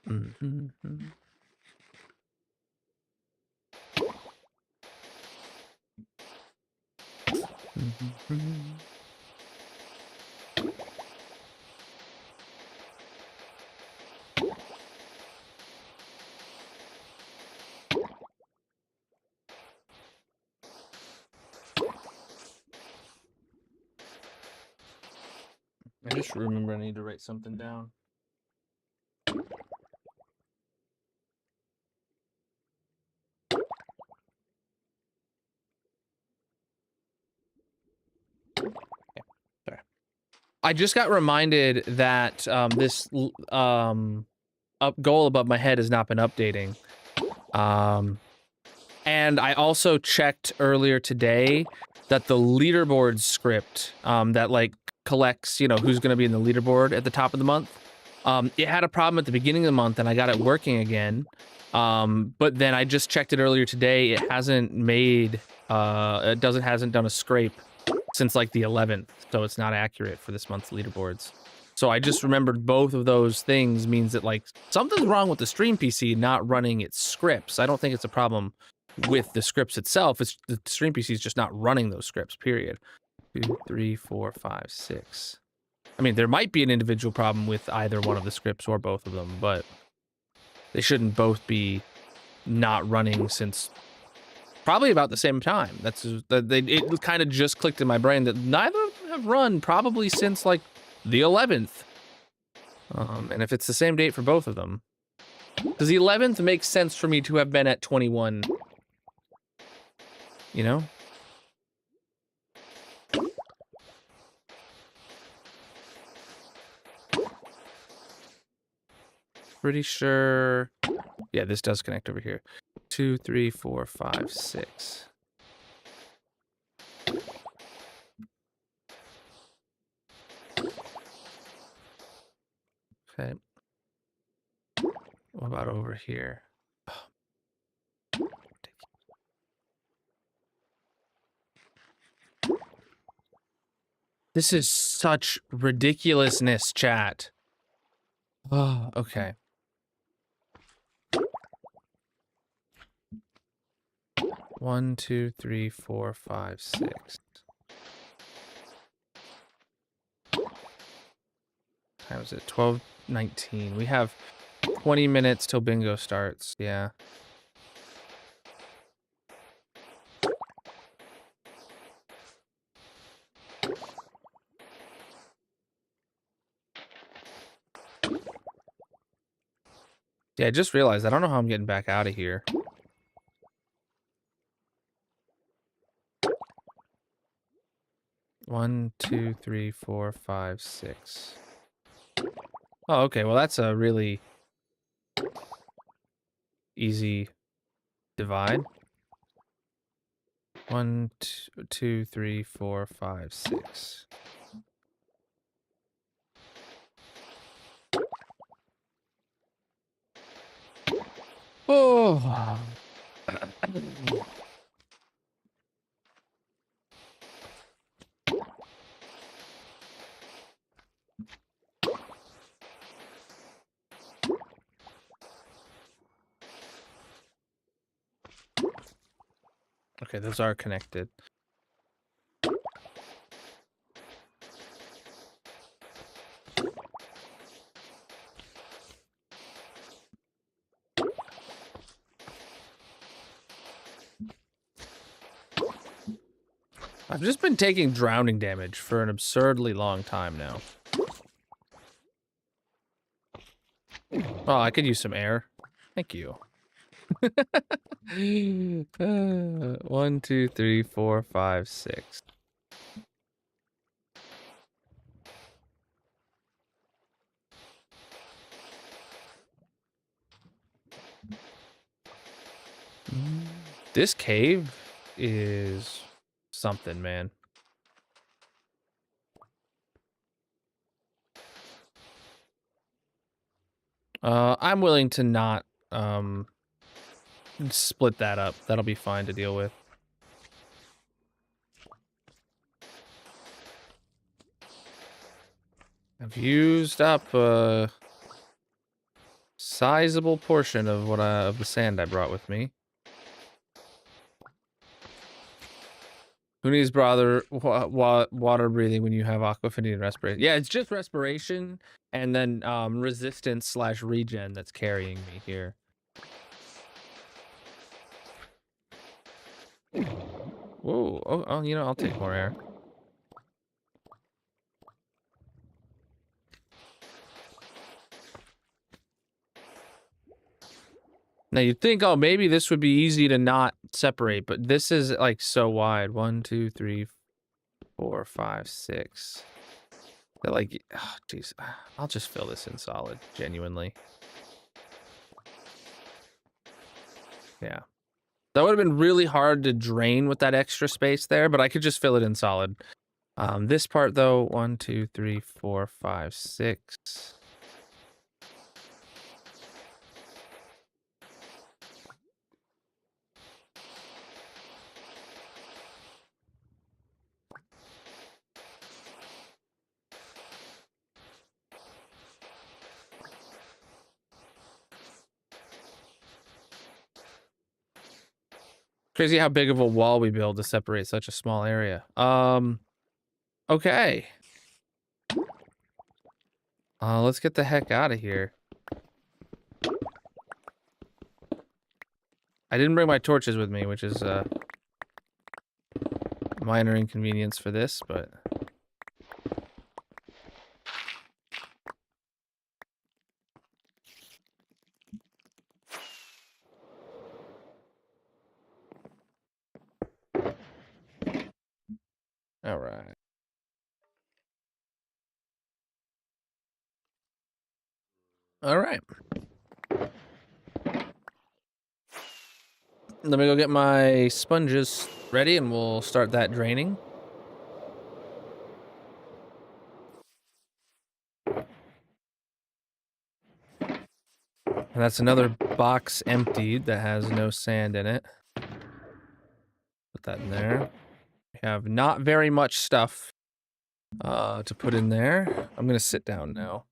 Mm-hmm. I just remember I need to write something down. I just got reminded that this goal above my head has not been updating. And I also checked earlier today that the leaderboard script that like collects, you know, who's going to be in the leaderboard at the top of the month, It had a problem at the beginning of the month, and I got it working again. But then I just checked it earlier today. It hasn't made, hasn't done a scrape since like the 11th, so it's not accurate for this month's leaderboards. So I just remembered both of those things means that like something's wrong with the stream PC not running its scripts. I don't think it's a problem with the scripts itself. It's the stream PC is just not running those scripts, period. 2, 3, 4, 5, 6. I mean, there might be an individual problem with either one of the scripts or both of them, but they shouldn't both be not running since probably about the same time. It kind of just clicked in my brain that neither of them have run probably since like the 11th. And if it's the same date for both of them, because the 11th makes sense for me to have been at 21, you know? Pretty sure. Yeah, this does connect over here. 2, 3, 4, 5, 6. Okay. What about over here? This is such ridiculousness, chat. Oh, okay. One, 2, 3, 4, 5, 6. Time is it? 12:19. We have 20 minutes till bingo starts. Yeah. Yeah, I just realized I don't know how I'm getting back out of here. One, 2, 3, 4, 5, 6. Oh, okay. Well, that's a really easy divide. 1, 2, 3, 4, 5, 6. Oh. Okay, those are connected. I've just been taking drowning damage for an absurdly long time now. Oh, I could use some air. Thank you. 1, 2, 3, 4, 5, 6. This cave is something, man. I'm willing to not split that up. That'll be fine to deal with. I've used up a sizable portion of of the sand I brought with me. Who needs water breathing when you have aquafinity and respiration? Yeah, it's just respiration and then resistance / regen that's carrying me here. Whoa! Oh, you know, I'll take more air. Now you'd think, oh, maybe this would be easy to not separate, but this is like so wide. 1, 2, 3, 4, 5, 6. That like, oh, jeez, I'll just fill this in solid, genuinely. Yeah, that would have been really hard to drain with that extra space there, but I could just fill it in solid. This part though, 1, 2, 3, 4, 5, 6. Crazy how big of a wall we build to separate such a small area. Okay. Let's get the heck out of here. I didn't bring my torches with me, which is a minor inconvenience for this, but... All right. All right. Let me go get my sponges ready and we'll start that draining. And that's another box emptied that has no sand in it. Put that in there. We have not very much stuff to put in there. I'm gonna sit down now.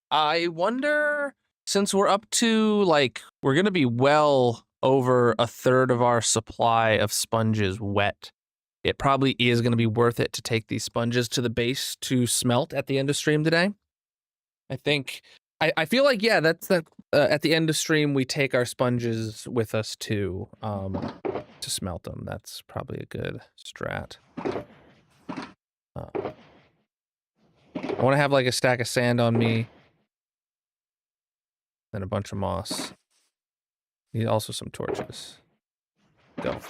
I wonder, since we're up to, like, we're gonna be well over a third of our supply of sponges wet. It probably is gonna be worth it to take these sponges to the base to smelt at the end of stream today. I think, I feel like, yeah, that's that. At the end of stream, we take our sponges with us to smelt them. That's probably a good strat. I want to have like a stack of sand on me, then a bunch of moss. Need also some torches. Go.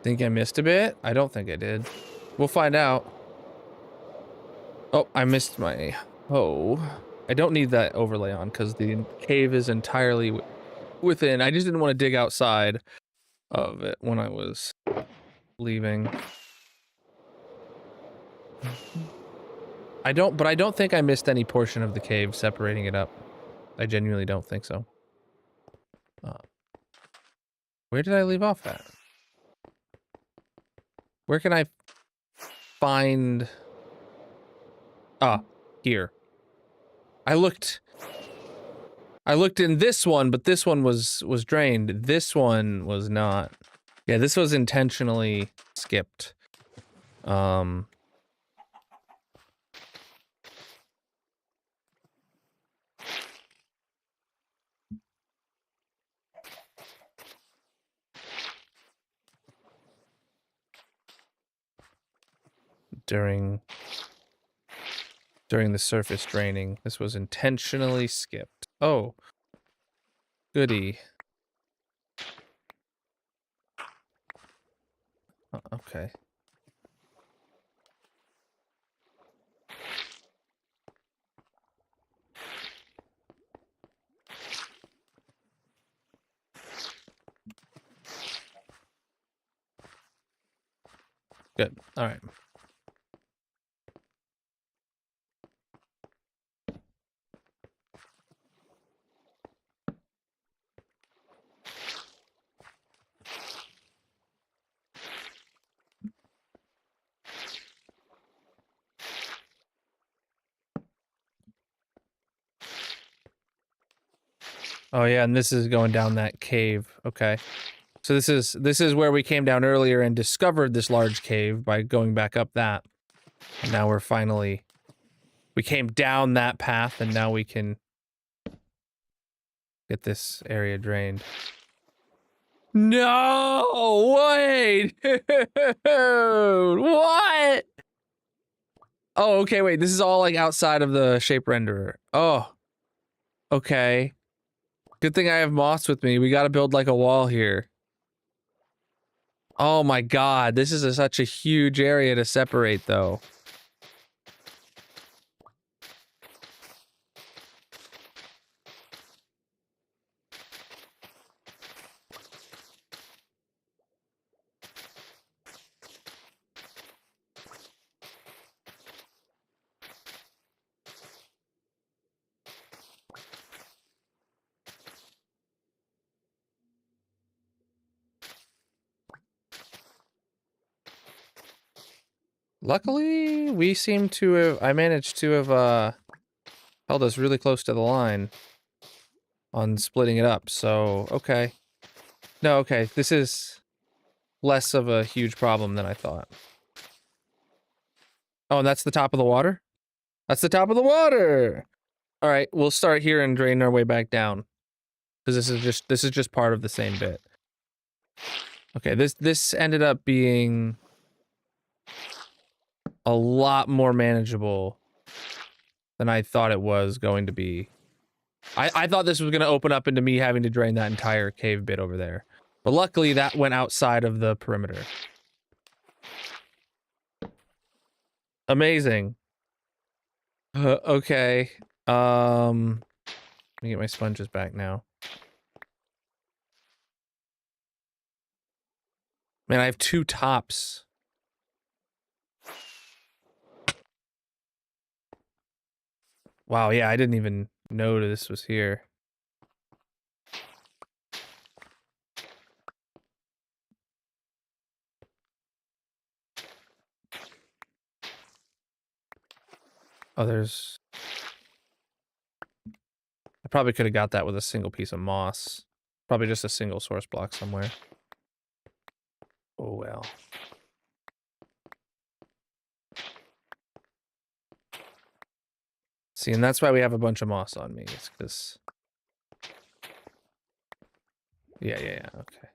Think I missed a bit? I don't think I did. We'll find out. Oh, I missed my hoe. I don't need that overlay on because the cave is entirely within. I just didn't want to dig outside of it when I was leaving. I don't think I missed any portion of the cave separating it up. I genuinely don't think so. Where did I leave off at? Where can I find... Ah, here. I looked in this one, but this one was drained. This one was not. Yeah, this was intentionally skipped. During the surface draining. This was intentionally skipped. Oh. Goody. Okay. Good. All right. Oh yeah, and this is going down that cave. Okay. So this is where we came down earlier and discovered this large cave by going back up that. And now we came down that path and now we can get this area drained. No! Wait! What? Oh, okay, wait. This is all like outside of the shape renderer. Oh. Okay. Good thing I have moss with me. We gotta build like a wall here. Oh my god, this is such a huge area to separate though. Luckily, we seem to have, I managed to have, held us really close to the line. on splitting it up. So, okay. No, okay. This is less of a huge problem than I thought. Oh, and that's the top of the water? That's the top of the water! All right, we'll start here and drain our way back down. Because this is just part of the same bit. Okay, this ended up being a lot more manageable than I thought it was going to be. I thought this was going to open up into me having to drain that entire cave bit over there. But luckily, that went outside of the perimeter. Amazing. Okay. Let me get my sponges back now. Man, I have 2 tops. Wow, yeah, I didn't even know this was here. Oh, there's... I probably could have got that with a single piece of moss. Probably just a single source block somewhere. Oh, well. See, and that's why we have a bunch of moss on me. It's because... Yeah, okay.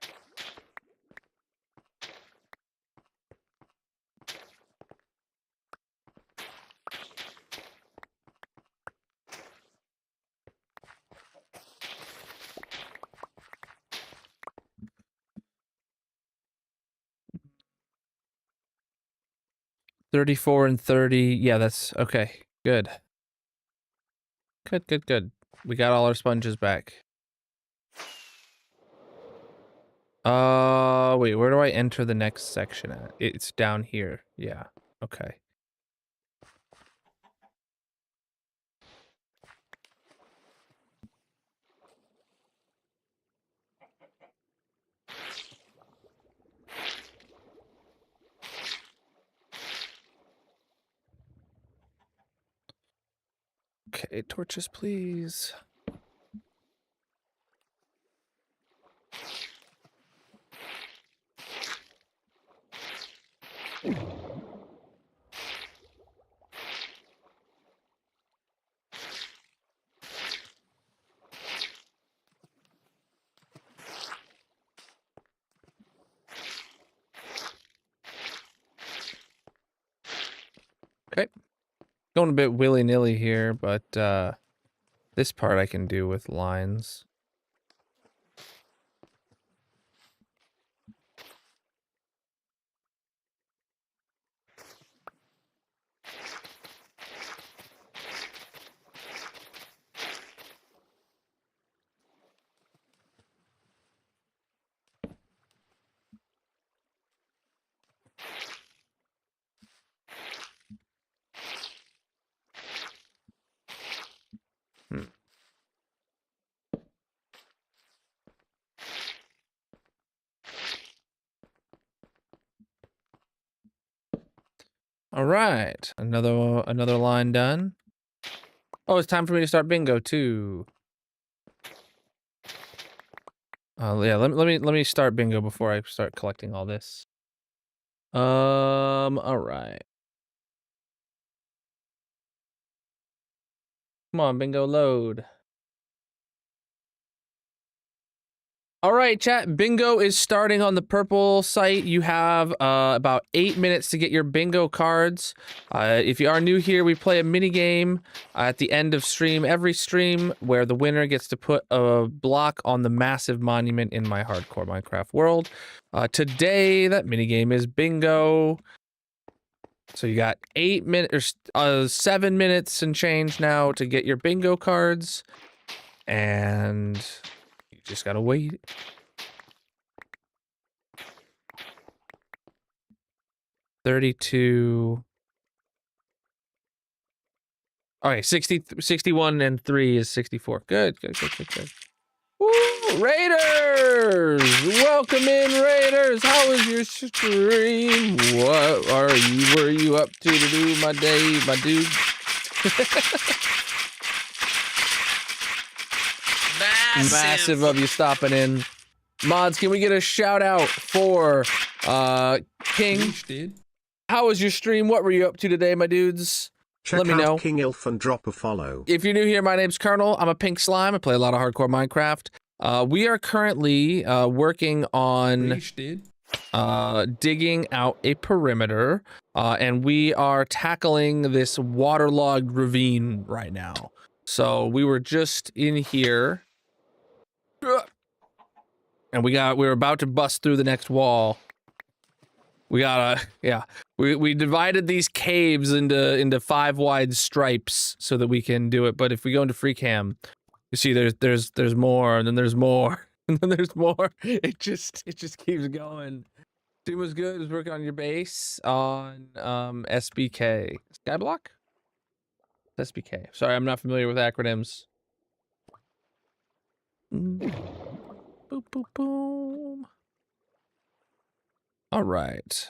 $34 and $30. Yeah, that's okay. Good. Good. We got all our sponges back. Wait, where do I enter the next section at? It's down here. Yeah. Okay. Okay, torches, please. Okay. Going a bit willy-nilly here, but this part I can do with lines. All right, another line done. Oh, it's time for me to start bingo too. Yeah, let me start bingo before I start collecting all this. All right. Come on, bingo, load. All right, chat. Bingo is starting on the purple site. You have about 8 minutes to get your bingo cards. If you are new here, we play a mini game at the end of every stream, where the winner gets to put a block on the massive monument in my hardcore Minecraft world. Today, that mini game is bingo. So you got 8 minutes, 7 minutes and change now to get your bingo cards, and just gotta wait. $32. Okay, 61 and 3 is 64. Good. Woo! Raiders! Welcome in, Raiders! How was your stream? What were you up to do, my dude? Bad. Massive of you stopping in. Mods, can we get a shout out for King? Sheesh, dude. How was your stream? What were you up to today, my dudes? Check Let me out know. King Ilf and drop a follow. If you're new here, my name's Colonel. I'm a pink slime. I play a lot of hardcore Minecraft. We are currently working on Sheesh, dude. digging out a perimeter, and we are tackling this waterlogged ravine right now. So we were just in here, and we were about to bust through the next wall. We gotta, yeah. We divided these caves into 5 wide stripes so that we can do it. But if we go into free cam, you see there's more, and then there's more, and then there's more. It just keeps going. Stream was good. Was working on your base on SBK. Skyblock? SBK. Sorry, I'm not familiar with acronyms. Boop, boop, boom. All right.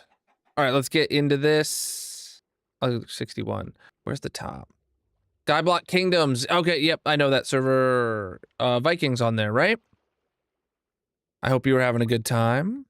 All right, let's get into this. Oh, 61. Where's the top? Skyblock Kingdoms. Okay, yep, I know that server. Vikings on there, right? I hope you were having a good time.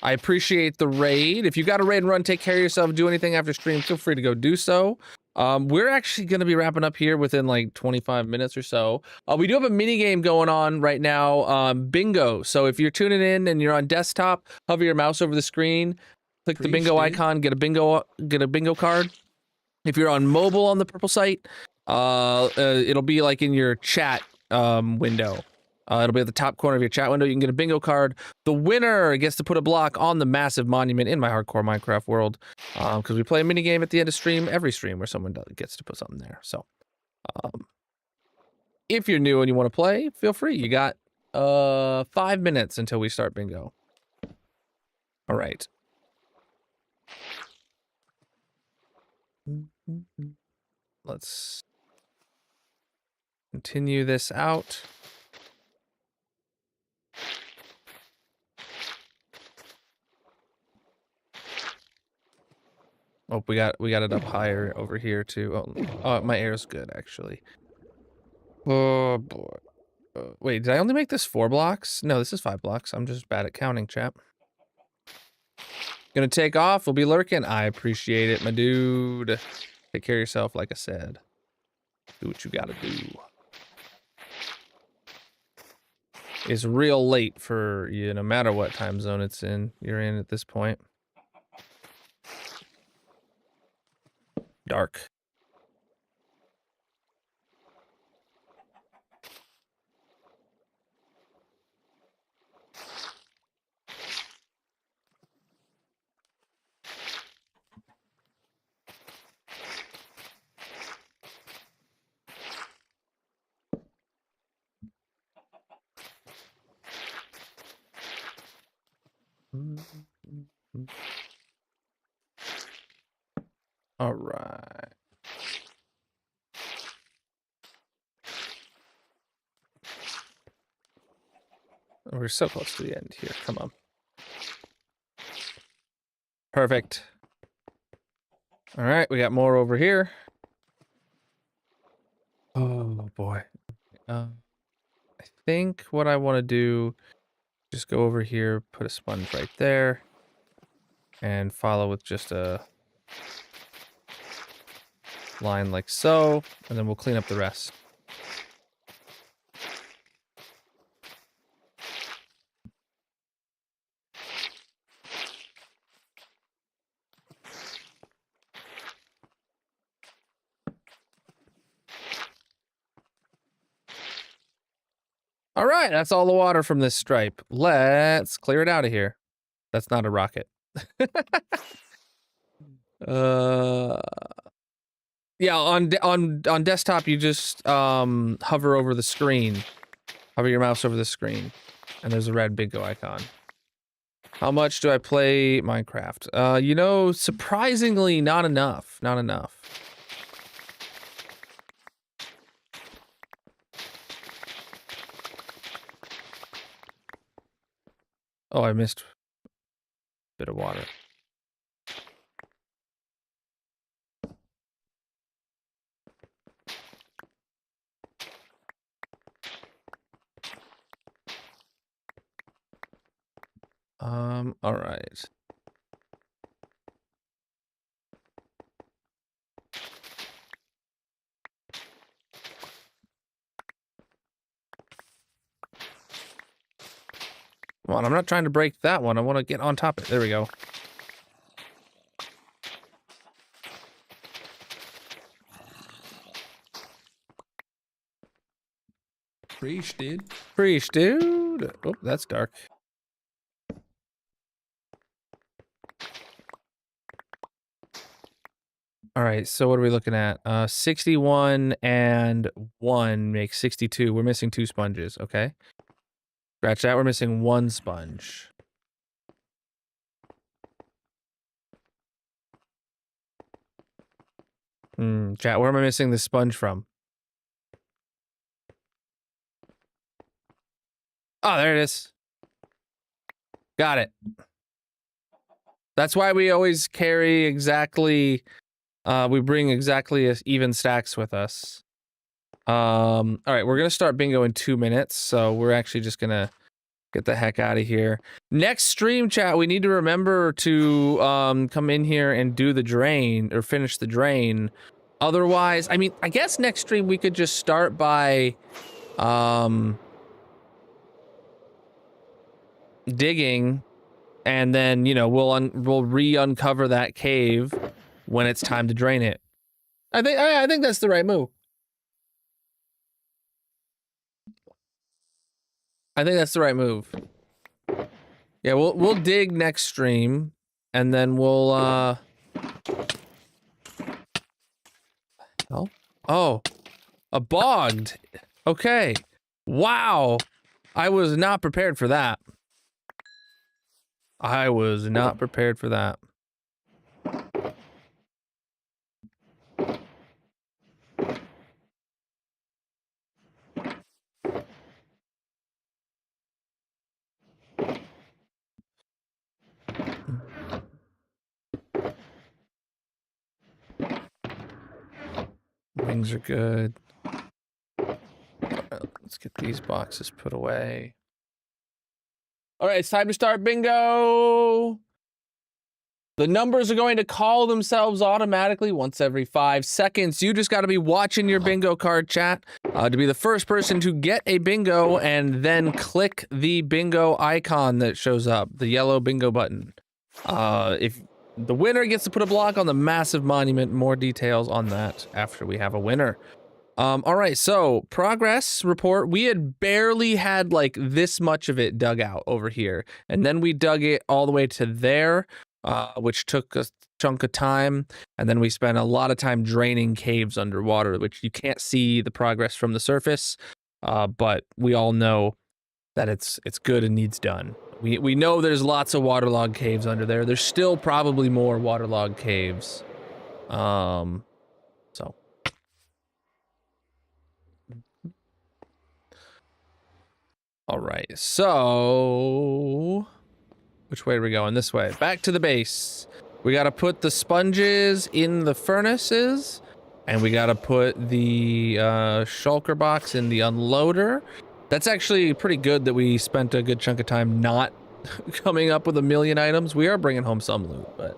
I appreciate the raid. If you got a raid and run, take care of yourself, do anything after stream, feel free to go do so. We're actually going to be wrapping up here within like 25 minutes or so. We do have a mini game going on right now, bingo. So if you're tuning in and you're on desktop, hover your mouse over the screen, click the bingo icon, get a bingo card. If you're on mobile on the purple site, it'll be like in your chat window. It'll be at the top corner of your chat window. You can get a bingo card. The winner gets to put a block on the massive monument in my hardcore Minecraft world. Because we play a mini game at the end of stream, every stream where someone gets to put something there. So, if you're new and you want to play, feel free. You got 5 minutes until we start bingo. All right. Let's continue this out. Oh, we got it up higher over here too. Oh, my air's good actually. Oh boy. Wait, did I only make this 4 blocks? No, this is 5 blocks. I'm just bad at counting, chap. Gonna take off. We'll be lurking. I appreciate it, my dude. Take care of yourself, like I said. Do what you gotta do. It's real late for you, no matter what time zone you're in at this point. Dark. All right. We're so close to the end here. Come on. Perfect. All right, we got more over here. Oh boy. I think what I want to do, just go over here, put a sponge right there, and follow with just a line like so, and then we'll clean up the rest. All right, that's all the water from this stripe. Let's clear it out of here. That's not a rocket. Yeah, on desktop you just hover over the screen. Hover your mouse over the screen, and there's a red bingo icon. How much do I play Minecraft? You know, surprisingly not enough. Not enough. Oh, I missed a bit of water. All right. Come on, I'm not trying to break that one. I want to get on top of it. There we go. Preach, dude. Preach, dude. Oh, that's dark. All right, so what are we looking at? 61 and 1 makes 62. We're missing 2 sponges, okay? Scratch that, we're missing 1 sponge. Chat, where am I missing the sponge from? Oh, there it is. Got it. That's why we always carry exactly, we bring exactly even stacks with us. All right, we're gonna start bingo in 2 minutes, so we're actually just gonna get the heck out of here. Next stream, chat, we need to remember to come in here and do the drain, or finish the drain. Otherwise, I mean, I guess next stream we could just start by digging, and then, you know, we'll re-uncover that cave when it's time to drain it. I think that's the right move. I think that's the right move. Yeah, we'll dig next stream, and then we'll oh, a bogged. Okay. Wow. I was not prepared for that. I was not prepared for that. Wings are good. Let's get these boxes put away. All right, it's time to start bingo. The numbers are going to call themselves automatically once every 5 seconds. You just got to be watching your bingo card, chat, to be the first person to get a bingo, and then click the bingo icon that shows up, the yellow bingo button. If the winner gets to put a block on the massive monument, more details on that after we have a winner. All right, so progress report. We had barely had like this much of it dug out over here, and then we dug it all the way to there, which took a chunk of time, and then we spent a lot of time draining caves underwater, which you can't see the progress from the surface, but we all know that it's good and needs done. We know there's lots of waterlogged caves under there. There's still probably more waterlogged caves. So. All right, so which way are we going? This way. Back to the base. We got to put the sponges in the furnaces, and we got to put the shulker box in the unloader. That's actually pretty good that we spent a good chunk of time not coming up with a million items. We are bringing home some loot, but...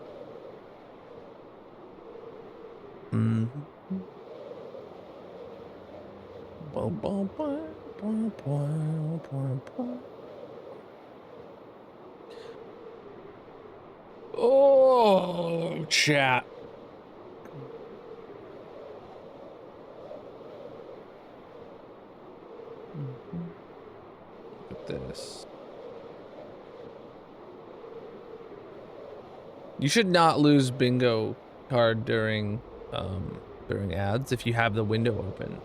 Oh, chat. Look at this. You should not lose bingo card during ads if you have the window open.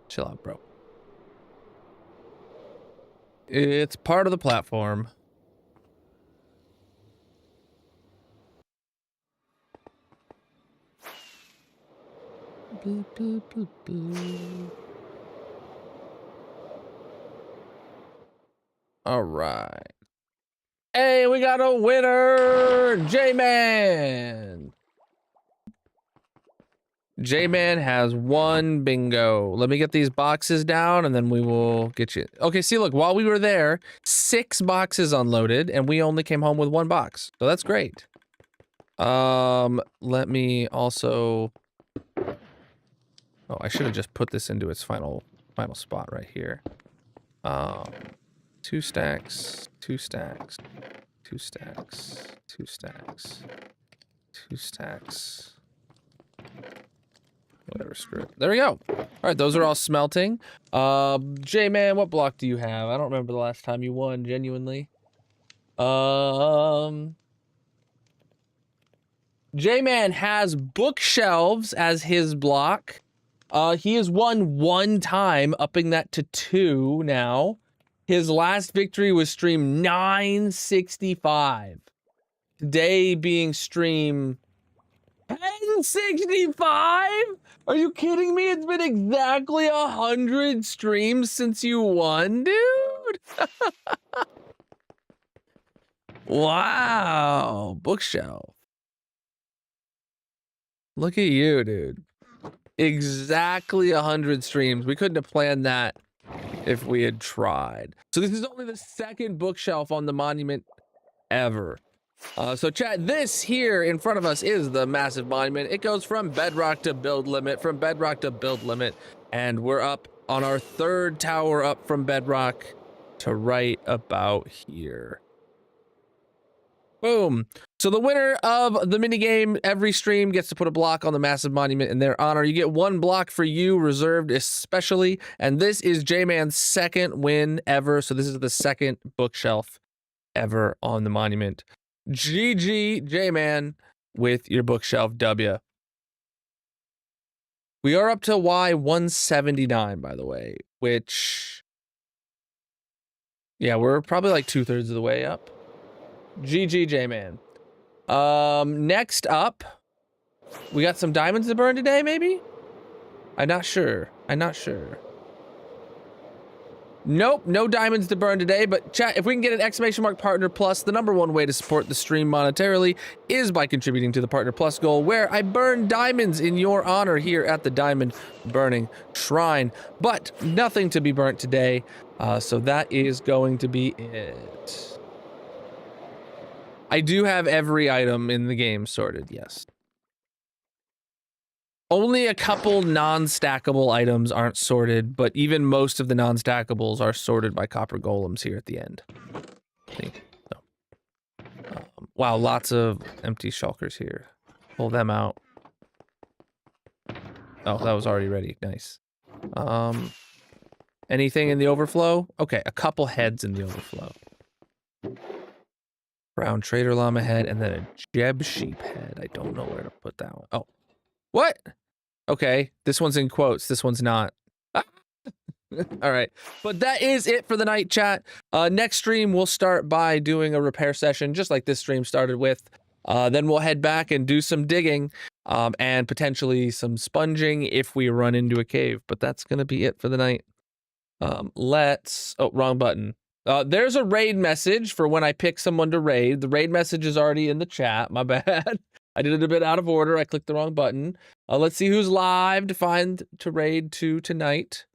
Chill out, bro. It's part of the platform. Boop, boop, boop, boop. All right. Hey, we got a winner, J-Man. J-Man has 1 bingo. Let me get these boxes down and then we will get you. Okay, see, look, while we were there, 6 boxes unloaded and we only came home with 1 box. So that's great. Let me also... Oh, I should have just put this into its final spot right here. 2 stacks, 2 stacks, 2 stacks, 2 stacks, 2 stacks. Whatever, screw it. There we go. All right, those are all smelting. J-Man, what block do you have? I don't remember the last time you won, genuinely. J-Man has bookshelves as his block. He has won 1 time, upping that to 2 now. His last victory was stream 965. Today being stream 1065? Are you kidding me? It's been exactly 100 streams since you won, dude. Wow, bookshelf. Look at you, dude. Exactly 100 streams. We couldn't have planned that if we had tried. So this is only the 2nd bookshelf on the monument ever. So chat, this here in front of us is the massive monument. It goes from bedrock to build limit, from bedrock to build limit, and we're up on our 3rd tower up from bedrock to right about here. Boom. So the winner of the minigame every stream gets to put a block on the massive monument in their honor. You get 1 block for you, reserved especially, and this is J-Man's 2nd win ever. So this is the 2nd bookshelf ever on the monument. GG, J-Man, with your bookshelf W. We are up to Y179, by the way, which... Yeah, we're probably like 2/3 of the way up. GG, J-Man. Next up, we got some diamonds to burn today, maybe? I'm not sure. Nope, no diamonds to burn today, but chat, if we can get an exclamation mark partner plus, the #1 way to support the stream monetarily is by contributing to the partner plus goal, where I burn diamonds in your honor here at the diamond burning shrine, but nothing to be burnt today, so that is going to be it. I do have every item in the game sorted, yes. Only a couple non-stackable items aren't sorted, but even most of the non-stackables are sorted by copper golems here at the end. See? So. Wow, lots of empty shulkers here. Pull them out. Oh, that was already ready. Nice. Anything in the overflow? Okay, a couple heads in the overflow. Brown trader llama head, and then a Jeb sheep head. I don't know where to put that one. Oh. What? Okay, this one's in quotes. This one's not. All right, but that is it for the night, chat. Next stream, we'll start by doing a repair session, just like this stream started with. Then we'll head back and do some digging, and potentially some sponging if we run into a cave. But that's gonna be it for the night. Oh, wrong button. There's a raid message for when I pick someone to raid. The raid message is already in the chat. My bad. I did it a bit out of order. I clicked the wrong button. Let's see who's live to raid to tonight.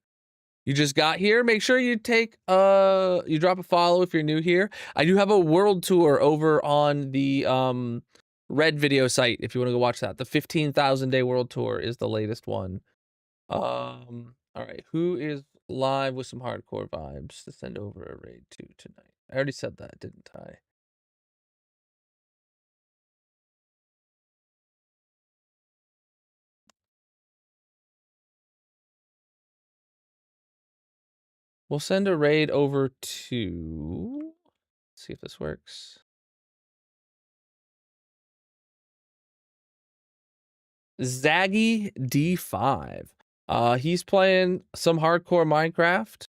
You just got here. Make sure you you drop a follow if you're new here. I do have a world tour over on the Red video site if you want to go watch that. The 15,000 day world tour is the latest one. All right, who is live with some hardcore vibes to send over a raid to tonight? I already said that, didn't I? We'll send a raid over to... Let's see if this works. Zaggy D5. He's playing some hardcore Minecraft.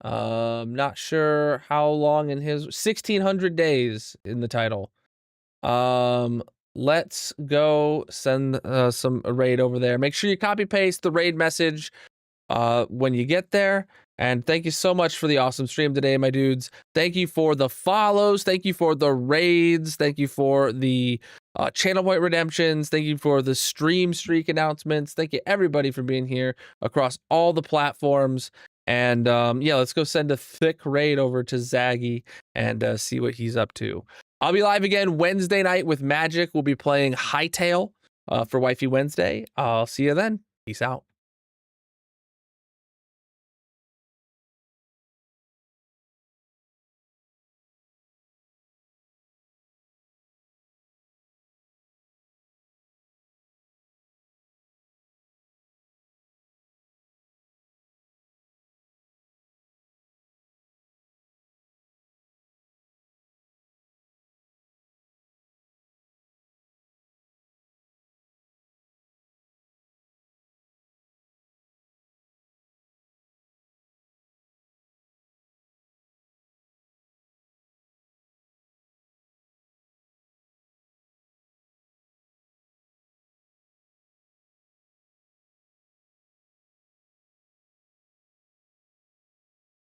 Not sure how long in his... 1,600 days in the title. Let's go send a raid over there. Make sure you copy paste the raid message when you get there. And thank you so much for the awesome stream today, my dudes. Thank you for the follows. Thank you for the raids. Thank you for the Channel Point redemptions. Thank you for the stream streak announcements. Thank you everybody for being here across all the platforms. And yeah, let's go send a thick raid over to Zaggy and see what he's up to. I'll be live again Wednesday night with Magic. We'll be playing Hightail for Wifey Wednesday. I'll see you then. Peace out.